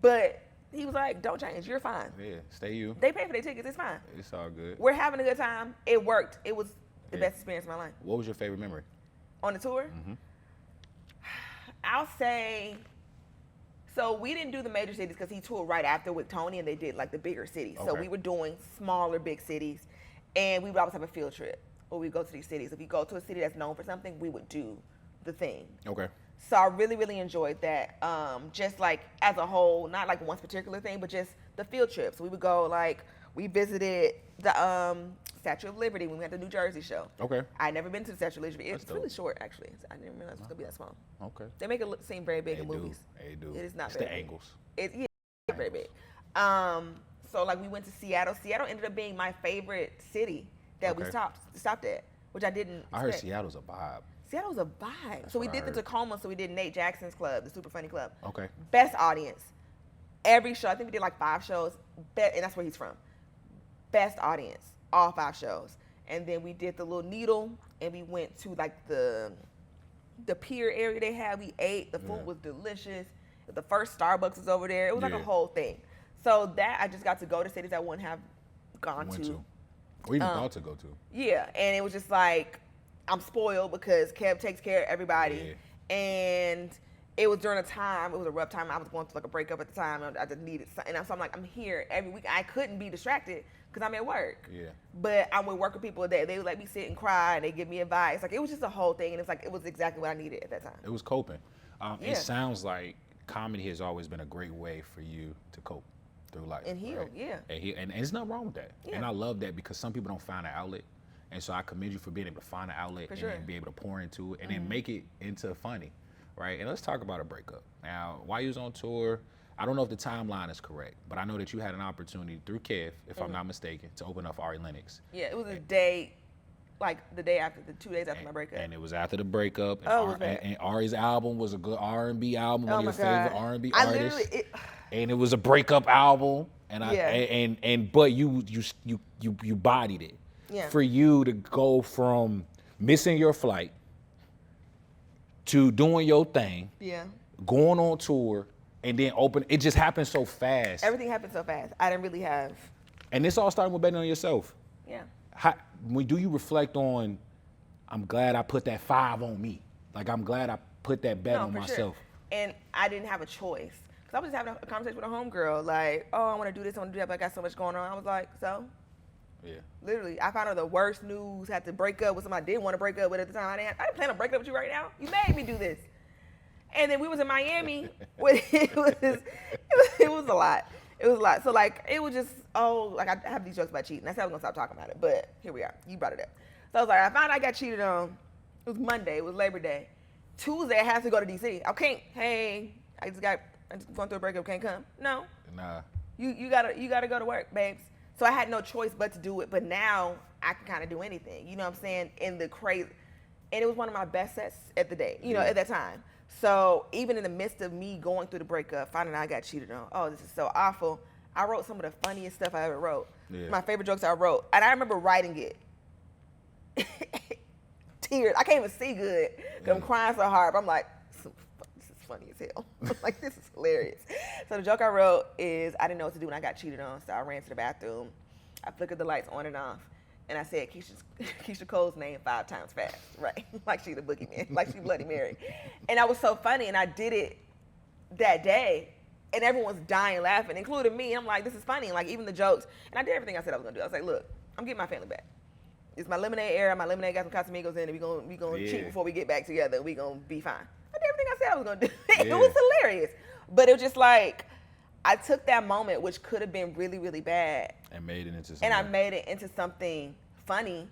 but he was like, don't change, you're fine. Yeah, stay you. They pay for their tickets, it's fine. It's all good. We're having a good time. It worked. It was the best experience of my life. What was your favorite memory? On the tour? Mm-hmm. I'll say, so we didn't do the major cities because he toured right after with Tony and they did like the bigger cities. Okay. So we were doing smaller, big cities, and we would always have a field trip where we go to these cities. If we go to a city that's known for something, we would do the thing. Okay. So I really, really enjoyed that. Just like as a whole, not like one particular thing, but just the field trips. We would go, like, we visited the Statue of Liberty when we had the New Jersey show. Okay. I'd never been to the Statue of Liberty. It's really short, actually. I didn't realize it was going to be that small. Okay. They make it seem very big in movies. They do. It is not it's very the big. angles. It's very big. So, like, we went to Seattle. Seattle ended up being my favorite city that we stopped at, which I didn't expect. I heard Seattle's a vibe. Seattle's a vibe. So we did the Tacoma, so we did Nate Jackson's club, the Super Funny Club. Okay. Best audience. every show. I think we did like 5 shows, and that's where he's from. Best audience, all 5 shows. And then we did the little needle, and we went to like the pier area they had. We ate. The food was delicious. The first Starbucks was over there. It was like a whole thing. So that I just got to go to cities I wouldn't have gone to. Or even thought to go to. Yeah, and it was just like, I'm spoiled because Kev takes care of everybody. Yeah. And it was during a time, it was a rough time. I was going through like a breakup at the time. I just needed something. And so I'm like, I'm here every week. I couldn't be distracted because I'm at work. Yeah. But I'm with working people that they would let me sit and cry and they give me advice. Like, it was just a whole thing. And it's like, it was exactly what I needed at that time. It was coping. It sounds like comedy has always been a great way for you to cope through life. And heal, right? And there's nothing wrong with that. Yeah. And I love that because some people don't find an outlet. And so I commend you for being able to find an outlet and then be able to pour into it and then make it into funny, right? And let's talk about a breakup. Now, while you was on tour, I don't know if the timeline is correct, but I know that you had an opportunity through Kev, if I'm not mistaken, to open up for Ari Lennox. Yeah, it was a day, like the day after, the 2 days after my breakup. And it was after the breakup. And Ari's album was a good R&B album, one of your favorite R&B artists. And it was a breakup album. And but you bodied it. Yeah. For you to go from missing your flight to doing your thing, going on tour, and then it just happened so fast. Everything happened so fast. I didn't really have. And this all started with betting on yourself. Yeah. Do you reflect on, I'm glad I put that 5 on me. Like, I'm glad I put that bet on myself. Sure. And I didn't have a choice. Because I was just having a conversation with a homegirl, like, oh, I want to do this, I want to do that, but I got so much going on. I was like, so? Yeah. Literally, I found out the worst news, had to break up with somebody I didn't want to break up with at the time. I didn't plan on breaking up with you right now. You made me do this. And then we was in Miami. It was a lot. It was a lot. So, like, it was just, I have these jokes about cheating. I said I was going to stop talking about it, but here we are. You brought it up. So I was like, I found out I got cheated on. It was Monday. It was Labor Day. Tuesday, I had to go to D.C. I can't, I just going through a breakup, can't come. No. Nah. You gotta go to work, babes. So I had no choice but to do it. But now I can kind of do anything. You know what I'm saying? In the crazy, and it was one of my best sets at the day. You know, at that time. So even in the midst of me going through the breakup, finding out I got cheated on, oh, this is so awful. I wrote some of the funniest stuff I ever wrote. Yeah. My favorite jokes I wrote, and I remember writing it. Tears. I can't even see good because I'm crying so hard. But I'm like, this is funny as hell. Like, this is hilarious. So the joke I wrote is, I didn't know what to do when I got cheated on, so I ran to the bathroom. I flickered the lights on and off, and I said Keisha Cole's name 5 times fast, right? Like she's a boogeyman, like she Bloody Mary. And that was so funny, and I did it that day, and everyone's dying laughing, including me. I'm like, this is funny. And like, even the jokes, and I did everything I said I was gonna do. I was like, look, I'm getting my family back. It's my lemonade era. My lemonade got some Casamigos in it. We gonna cheat before we get back together. We gonna be fine. I did everything I said I was gonna do. It was hilarious, but it was just like, I took that moment, which could have been really, really bad, and made it into something. And I made it into something funny.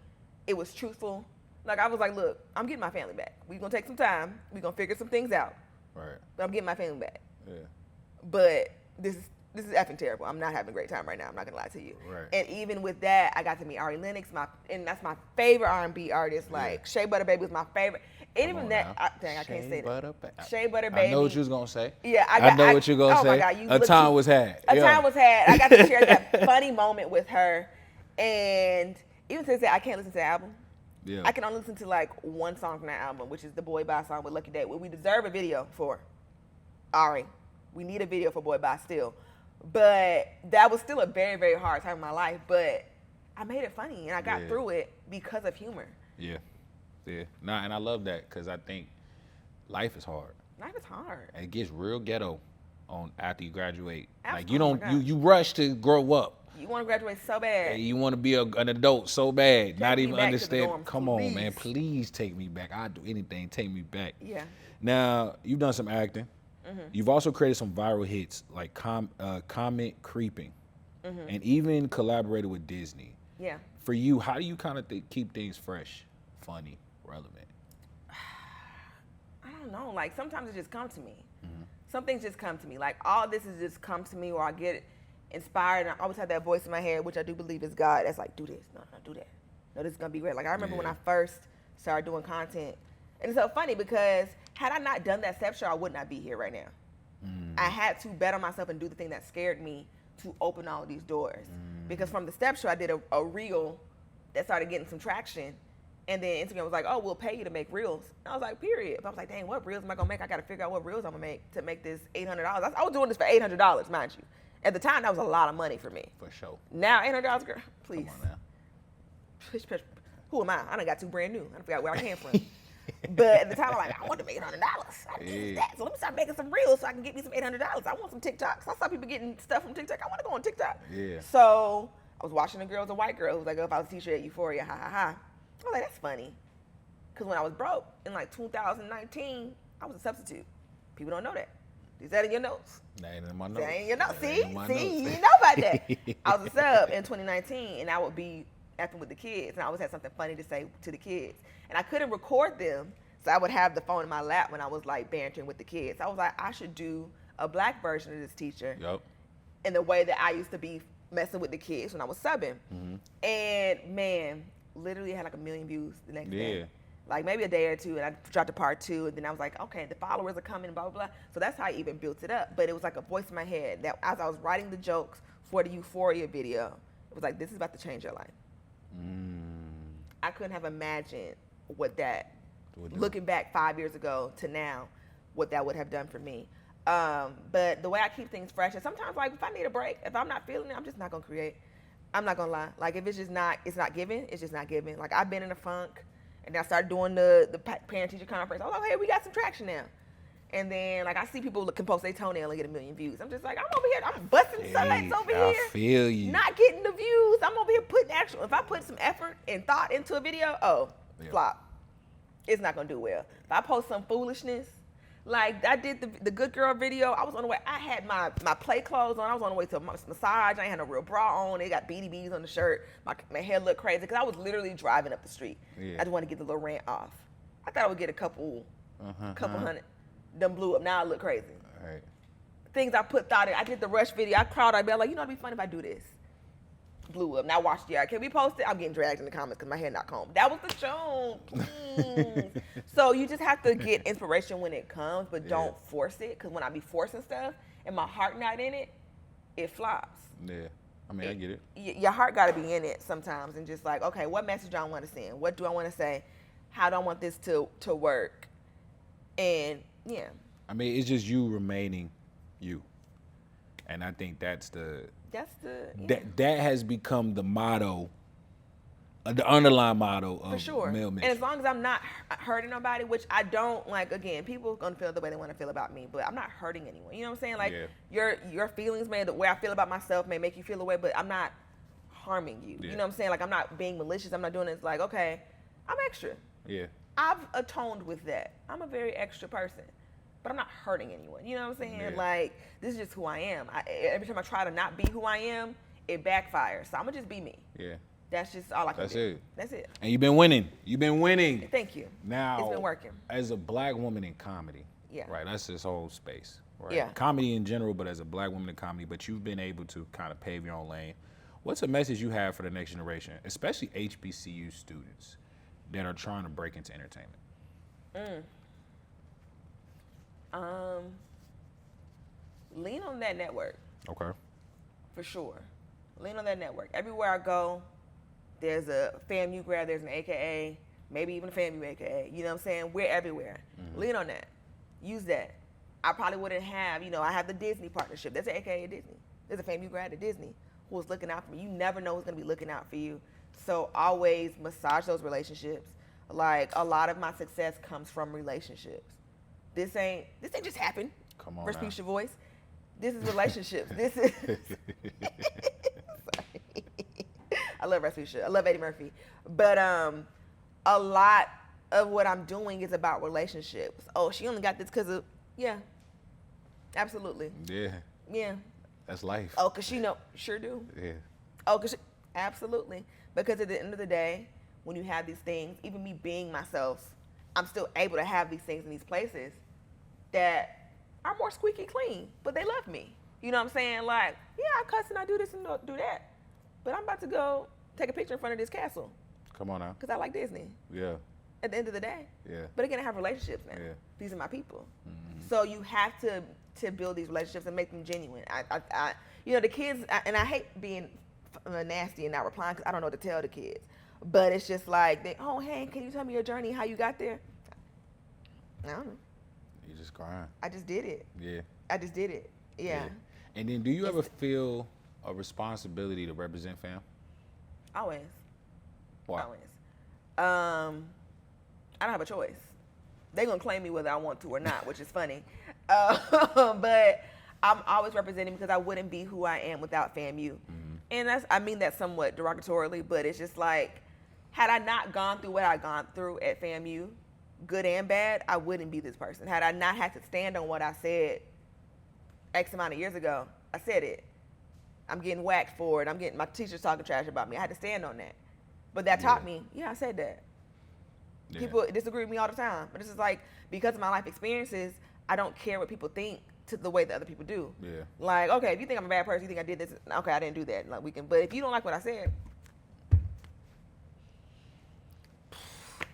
It was truthful. Like, I was like, look, I'm getting my family back. We're gonna take some time. We're gonna figure some things out. Right. But I'm getting my family back. Yeah. But this is effing terrible. I'm not having a great time right now. I'm not gonna lie to you. Right. And even with that, I got to meet Ari Lennox, and that's my favorite R&B artist. Like, Shea Butter Baby was my favorite. And even that, I can't say that. Shea Butter Baby. I know what you was gonna say. Yeah, I know what you're gonna say. My God, a time was had. A time was had. I got to share that funny moment with her, and even to this day, I can't listen to the album. Yeah. I can only listen to like one song from that album, which is the Boy Bye song with Lucky Day. We deserve a video for Ari. We need a video for Boy Bye still. But that was still a very, very hard time in my life. But I made it funny, and I got through it because of humor. Yeah. Yeah. Nah, and I love that because I think life is hard. Life is hard. And it gets real ghetto after you graduate. Absolutely. Like, you rush to grow up. You want to graduate so bad. And you want to be an adult so bad. Not even understand. Come on, man. Please take me back. I'll do anything. Take me back. Yeah. Now, you've done some acting. Mm-hmm. You've also created some viral hits like Comment Creeping, and even collaborated with Disney. Yeah. For you, how do you kind of keep things fresh, funny, relevant? I don't know. Like, sometimes it just comes to me. Mm-hmm. Some things just come to me. Like, all this is just come to me, or I get inspired, and I always have that voice in my head, which I do believe is God, that's like, do this. No, do that. No, this is going to be great. Like, I remember when I first started doing content, and it's so funny because had I not done that step show, I would not be here right now. I had to bet on myself and do the thing that scared me to open all these doors. Because from the step show, I did a reel that started getting some traction. And then Instagram was like, oh, we'll pay you to make reels. And I was like, period. But I was like, dang, what reels am I gonna make? I gotta figure out what reels I'm gonna make to make this $800. I was doing this for $800, mind you. At the time, that was a lot of money for me. For sure. Now, $800, girl, please. Come on now. Who am I? I done got 2 brand new. I forgot where I came from. But at the time, I'm like, I want to make $800. I need that. So let me start making some reels so I can get me some $800. I want some TikToks. I saw people getting stuff from TikTok. I want to go on TikTok. Yeah. So I was watching a girl, it was a white girl, who was like, oh, if I was a teacher at Euphoria, ha ha ha. I was like, that's funny. Because when I was broke in like 2019, I was a substitute. People don't know that. Is that in your notes? That ain't in my notes. That ain't in your notes. See, notes. you know about that. I was a sub in 2019, and I would be effing with the kids, and I always had something funny to say to the kids. And I couldn't record them, so I would have the phone in my lap when I was like bantering with the kids. I was like, I should do a black version of this teacher in the way that I used to be messing with the kids when I was subbing. And man, literally had like 1 million views the next day. Like maybe a day or two, and I dropped to part 2, and then I was like, okay, the followers are coming, blah, blah, blah. So that's how I even built it up. But it was like a voice in my head that as I was writing the jokes for the Euphoria video, it was like, this is about to change your life. I couldn't have imagined what that, looking back 5 years ago to now, what that would have done for me. But the way I keep things fresh, and sometimes like if I need a break, if I'm not feeling it, I'm just not gonna create. I'm not gonna lie. Like if it's just not, it's not giving, it's just not giving. Like I've been in a funk, and then I started doing the parent-teacher conference. I was like, hey, we got some traction now. And then like I see people can post their toenail and get 1 million views. I'm just like, I'm over here, I'm busting sunlights over here. I feel you. Not getting the views. I'm over here putting actual, if I put some effort and thought into a video, flop. It's not gonna do well. If I post some foolishness, like I did the good girl video, I was on the way, I had my play clothes on, I was on the way to a massage, I ain't had no real bra on, they got beady beads on the shirt, my hair looked crazy, because I was literally driving up the street. I just wanted to get the little rant off. I thought I would get a couple hundred, them blew up, now I look crazy. Right. Things I thought in, I did the rush video, I crowd, I'd be like, you know, it'd be fun if I do this. Blew up. Now watch the can we post it? I'm getting dragged in the comments because my hair not combed. That was the show. So you just have to get inspiration when it comes, but don't force it. Because when I be forcing stuff and my heart not in it, it flops. Yeah. I mean, I get it. Your heart got to be in it sometimes, and just like, okay, what message do I want to send? What do I want to say? How do I want this to work? And yeah. I mean, it's just you remaining you. And I think that's the that has become the motto, the underlying motto of for sure. Mel Mitchell. And as long as I'm not hurting nobody, which I don't, like, again, people are gonna feel the way they want to feel about me, but I'm not hurting anyone. You know what I'm saying? Like your feelings the way I feel about myself may make you feel the way, but I'm not harming you. You know what I'm saying? Like I'm not being malicious. I'm not doing it. It's like, okay, I'm extra. Yeah. I've atoned with that. I'm a very extra person. But I'm not hurting anyone. You know what I'm saying? Yeah. Like, this is just who I am. Every time I try to not be who I am, it backfires. So I'm going to just be me. Yeah. That's just all I can do. That's it. And you've been winning. You've been winning. Thank you. Now, it's been working. As a black woman in comedy, right? That's this whole space, right? Yeah. Comedy in general, but as a black woman in comedy, but you've been able to kind of pave your own lane. What's a message you have for the next generation, especially HBCU students that are trying to break into entertainment? Lean on that network. Okay. For sure. Lean on that network. Everywhere I go, there's a FAMU grad, there's an AKA, maybe even a FAMU AKA. You know what I'm saying? We're everywhere. Lean on that. Use that. I probably wouldn't have, I have the Disney partnership. There's an AKA at Disney. There's a FAMU grad at Disney who's looking out for me. You never know who's going to be looking out for you. So always massage those relationships. Like, a lot of my success comes from relationships. This ain't just happened. Come on. Speak your voice. This is relationships. This is. Sorry. I love Raspisha. I love Eddie Murphy. But a lot of what I'm doing is about relationships. Oh, she only got this because of absolutely. Yeah. That's life. Oh, cause sure do. Yeah. Oh, absolutely. Because at the end of the day, when you have these things, even me being myself, I'm still able to have these things in these places that are more squeaky clean, but they love me. You know what I'm saying? Like, yeah, I cuss and I do this and do that, but I'm about to go take a picture in front of this castle. Come on now. Because I like Disney. Yeah. At the end of the day. Yeah. But again, I have relationships now. Yeah. These are my people. So you have to to build these relationships and make them genuine. The kids, and I hate being nasty and not replying because I don't know what to tell the kids. But it's just like, hey, can you tell me your journey, how you got there? I don't know. You just crying. I just did it. Yeah. I just did it. Yeah. And then do you ever feel a responsibility to represent fam? Always. Why? Always. I don't have a choice. They're going to claim me whether I want to or not, which is funny. But I'm always representing because I wouldn't be who I am without FAMU. Mm-hmm. And I mean that somewhat derogatorily, but it's just like, had I not gone through what I've gone through at FAMU, good and bad, I wouldn't be this person. Had I not had to stand on what I said X amount of years ago, I said it. I'm getting whacked for it. I'm getting my teachers talking trash about me. I had to stand on that. But that taught me, I said that. Yeah. People disagree with me all the time. But it's just like, because of my life experiences, I don't care what people think to the way that other people do. Yeah. Like, okay, if you think I'm a bad person, you think I did this, okay, I didn't do that. Like, but if you don't like what I said,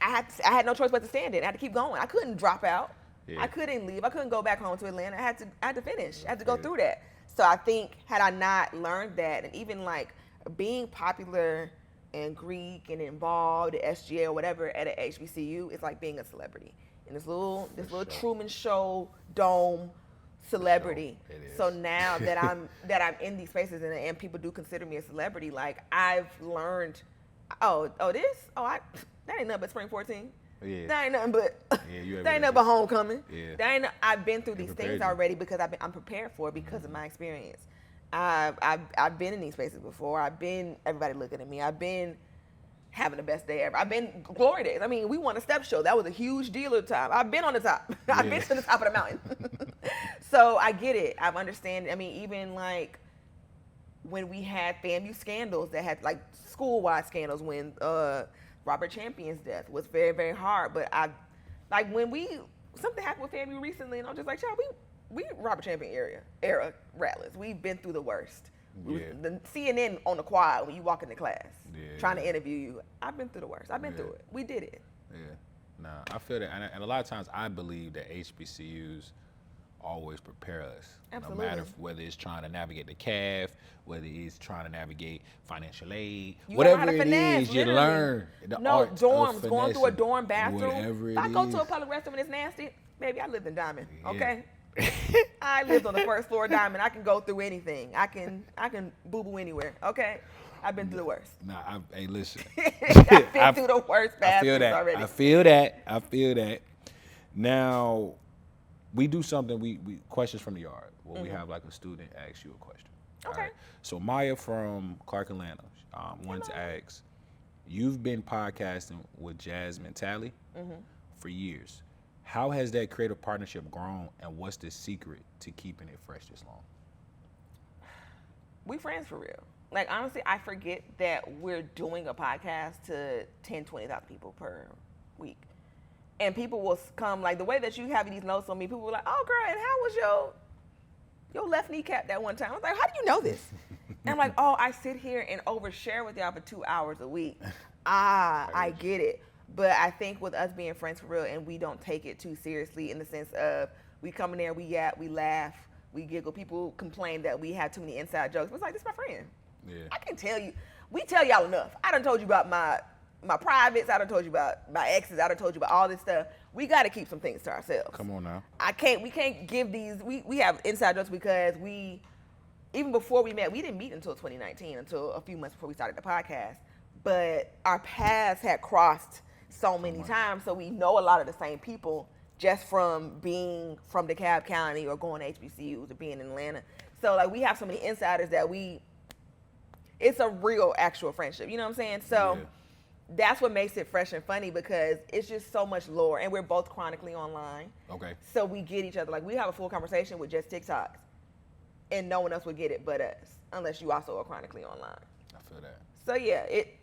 I had no choice but to stand it. I had to keep going. I couldn't drop out. Yeah. I couldn't leave. I couldn't go back home to Atlanta. I had to finish. I had to go through that. So I think, had I not learned that, and even like being popular and Greek and involved at SGA or whatever at an HBCU, it's like being a celebrity in this little Truman Show dome celebrity. So now that I'm in these spaces and people do consider me a celebrity, like I've learned, that ain't nothing but spring 14. Yeah. That ain't nothing but that ain't nothing but homecoming. Yeah. I've been through these things already because I'm prepared for it because of my experience. I've been in these spaces before. I've been everybody looking at me. I've been having the best day ever. I've been glory days. I mean, we won a step show. That was a huge deal at the time. I've been on the top. I've been to the top of the mountain. So I get it. I understand. I mean, even like when we had FAMU scandals that had like school-wide scandals when Robert Champion's death was very, very hard. But when something happened with FAMU recently, and I'm just like, child, we Robert Champion era rattlers. We've been through the worst. Yeah. The CNN on the quad when you walk into class, trying to interview you. I've been through the worst. I've been through it. We did it. Yeah. Nah, I feel that, and a lot of times I believe that HBCUs always prepare us. Absolutely. No matter whether it's trying to navigate the CAF, whether it's trying to navigate financial aid, whatever it is, you learn the art dorms, of going through a dorm bathroom. Whatever if I go to a public restroom and it's nasty, baby, I lived in Diamond, okay? I lived on the first floor of Diamond. I can go through anything. I can boo-boo anywhere, okay? I've been through the worst. Nah, hey, listen. I've been through the worst bathrooms already. I feel that. Now, we do something, we questions from the yard. Well, we have like a student ask you a question. Okay. Right? So Maya from Clark Atlanta wanted to ask, you've been podcasting with Jasmine Talley for years. How has that creative partnership grown, and what's the secret to keeping it fresh this long? We friends for real. Like, honestly, I forget that we're doing a podcast to 10, 20,000 people per week. And people will come, like, the way that you have these notes on me, people were like, oh, girl, and how was your left kneecap that one time? I was like, how do you know this? And I'm like, oh, I sit here and overshare with y'all for 2 hours a week. I get it. But I think with us being friends for real, and we don't take it too seriously in the sense of we come in there, we yap, we laugh, we giggle. People complain that we have too many inside jokes. But it's like, this is my friend. Yeah. I can tell you. We tell y'all enough. I done told you about my privates. I done told you about my exes. I done told you about all this stuff. We got to keep some things to ourselves. Come on now. We can't give these. We have inside jokes because even before we met, we didn't meet until 2019, until a few months before we started the podcast. But our paths had crossed so many times, so we know a lot of the same people just from being from DeKalb County or going to HBCUs or being in Atlanta. So like we have so many insiders that it's a real actual friendship. You know what I'm saying? So that's what makes it fresh and funny because it's just so much lore, and we're both chronically online. Okay. So we get each other. Like we have a full conversation with just TikToks, and no one else would get it but us, unless you also are chronically online. I feel that. So yeah, it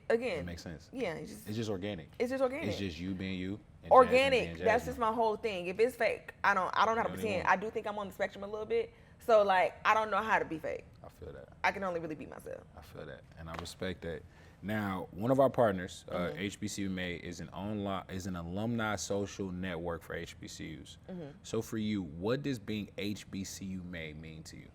makes sense. Yeah, it's just organic. It's just organic. It's just you being you. And organic. Jasmine. That's just my whole thing. If it's fake, I don't know how to pretend. I do think I'm on the spectrum a little bit. So like I don't know how to be fake. I feel that. I can only really be myself. I feel that, and I respect that. Now, one of our partners, HBCU May, is an alumni social network for HBCUs. So for you, what does being HBCU May mean to you?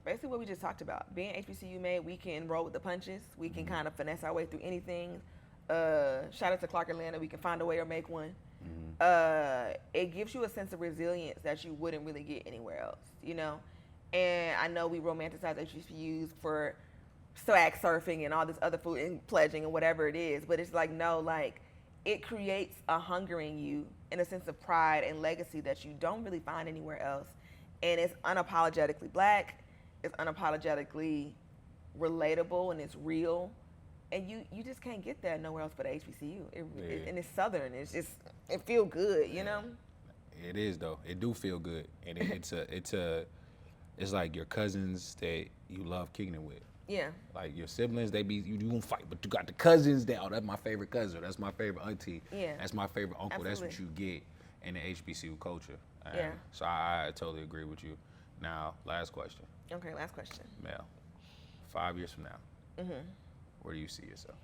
Basically what we just talked about. Being HBCU May, we can roll with the punches. We can kind of finesse our way through anything. Shout out to Clark Atlanta. We can find a way or make one. It gives you a sense of resilience that you wouldn't really get anywhere else, you know? And I know we romanticize HBCUs for swag surfing and all this other food and pledging and whatever it is, but it's like, no, like, it creates a hunger in you and a sense of pride and legacy that you don't really find anywhere else. And it's unapologetically black, it's unapologetically relatable, and it's real. And you just can't get that nowhere else but at HBCU. And it's Southern. It's just, it feel good, you know? It is, though. It do feel good. And it's like your cousins that you love kicking it with. Yeah. Like your siblings, you gonna fight, but you got the cousins that, that's my favorite cousin, that's my favorite auntie, that's my favorite uncle. Absolutely. That's what you get in the HBCU culture. Yeah. So I totally agree with you. Now, last question. Okay, last question. Mel, 5 years from now, where do you see yourself?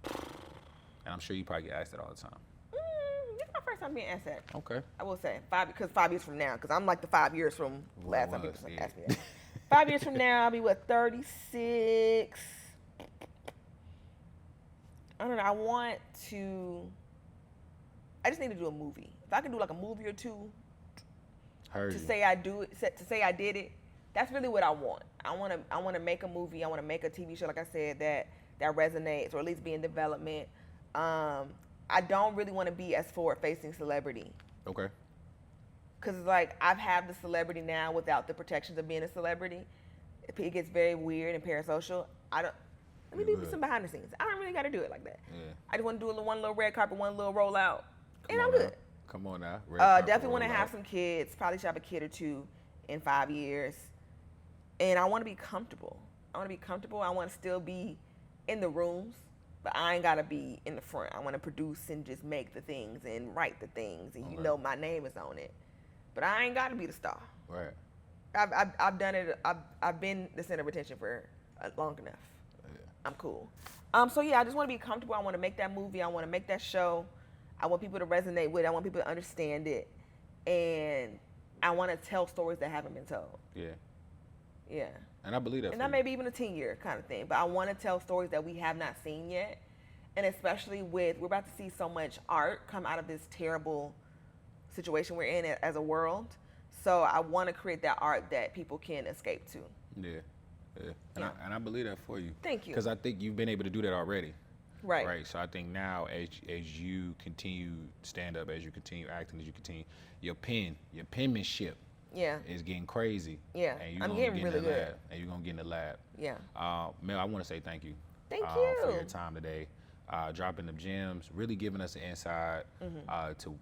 And I'm sure you probably get asked that all the time. This is my first time being asked that. Okay. I will say, 5 years from now, because I'm like the 5 years from last time people asked me that. 5 years from now, I'll be, 36? I don't know. I just need to do a movie. If I can do like a movie or two to say I did it, that's really what I want. I want to make a movie. I want to make a TV show, like I said, that resonates or at least be in development. I don't really want to be as forward-facing celebrity. Okay. Because it's like, I've had the celebrity now without the protections of being a celebrity. It gets very weird and parasocial. Let me do some behind the scenes. I don't really got to do it like that. Yeah. I just want to do one little red carpet, one little rollout, and I'm good. Come on now. Definitely want to have some kids. Probably should have a kid or two in 5 years. And I want to be comfortable. I want to still be in the rooms, but I ain't got to be in the front. I want to produce and just make the things and write the things, and you know my name is on it. But I ain't got to be the star. Right. I've done it. I've been the center of attention for long enough. Yeah. I'm cool. So yeah, I just want to be comfortable. I want to make that movie. I want to make that show. I want people to resonate with it. I want people to understand it, and I want to tell stories that haven't been told. Yeah. Yeah. And I believe that. And that may be even a 10-year kind of thing, but I want to tell stories that we have not seen yet, and especially we're about to see so much art come out of this terrible situation we're in as a world. So I want to create that art that people can escape to. Yeah. And I believe that for you. Thank you. Because I think you've been able to do that already. Right. So I think now as you continue stand up, as you continue acting, as you continue your penmanship is getting crazy. Yeah. And I'm getting really good. And you're gonna get in the lab. Yeah. Mel, I want to say thank you. Thank you for your time today. Dropping the gems, really giving us an insight to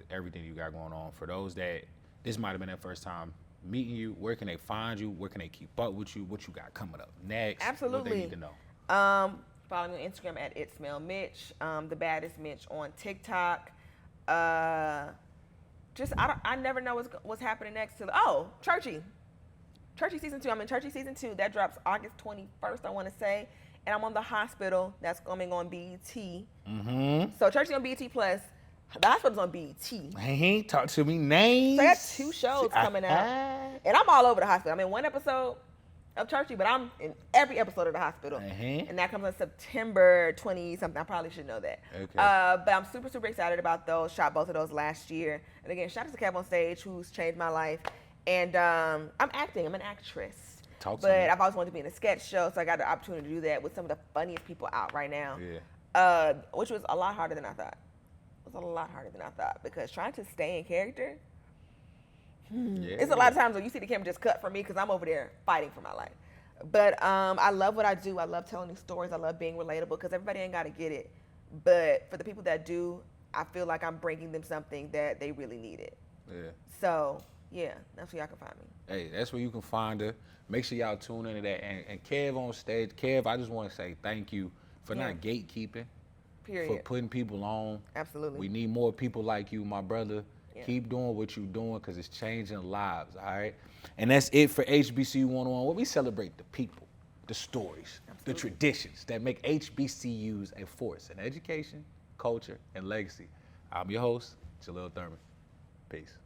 everything you got going on. For those that this might have been their first time meeting you, where can they find you? Where can they keep up with you? What you got coming up next? Absolutely. What they need to know. Follow me on Instagram at It's Mel Mitch, the baddest Mitch on TikTok. I never know what's happening next to Churchy season 2. I'm in Churchy season 2. That drops August 21st, I want to say. And I'm on The Hospital. That's coming on BET. So Churchy on BET Plus. The Hospital's on BET. Hey, talk to me names. So I got 2 shows coming out. And I'm all over The Hospital. I'm in one episode of Churchy, but I'm in every episode of The Hospital. And that comes on September 20-something. I probably should know that. Okay. But I'm super, super excited about those. Shot both of those last year. And again, shout out to Kev on Stage, who's changed my life. And I'm acting. I'm an actress. But I've always wanted to be in a sketch show, so I got the opportunity to do that with some of the funniest people out right now. Yeah. Which was a lot harder than I thought. It was a lot harder than I thought, because trying to stay in character, it's a lot of times when you see the camera just cut for me because I'm over there fighting for my life. But I love what I do. I love telling these stories. I love being relatable, because everybody ain't got to get it. But for the people that do, I feel like I'm bringing them something that they really needed. Yeah. So, yeah, that's where y'all can find me. Hey, that's where you can find her. Make sure y'all tune into that. And Kev on Stage. Kev, I just want to say thank you for not gatekeeping. Period. For putting people on. Absolutely. We need more people like you, my brother. Yeah. Keep doing what you're doing, because it's changing lives, all right? And that's it for HBCU 101, where we celebrate the people, the stories, the traditions that make HBCUs a force in education, culture, and legacy. I'm your host, Jalil Thurman. Peace.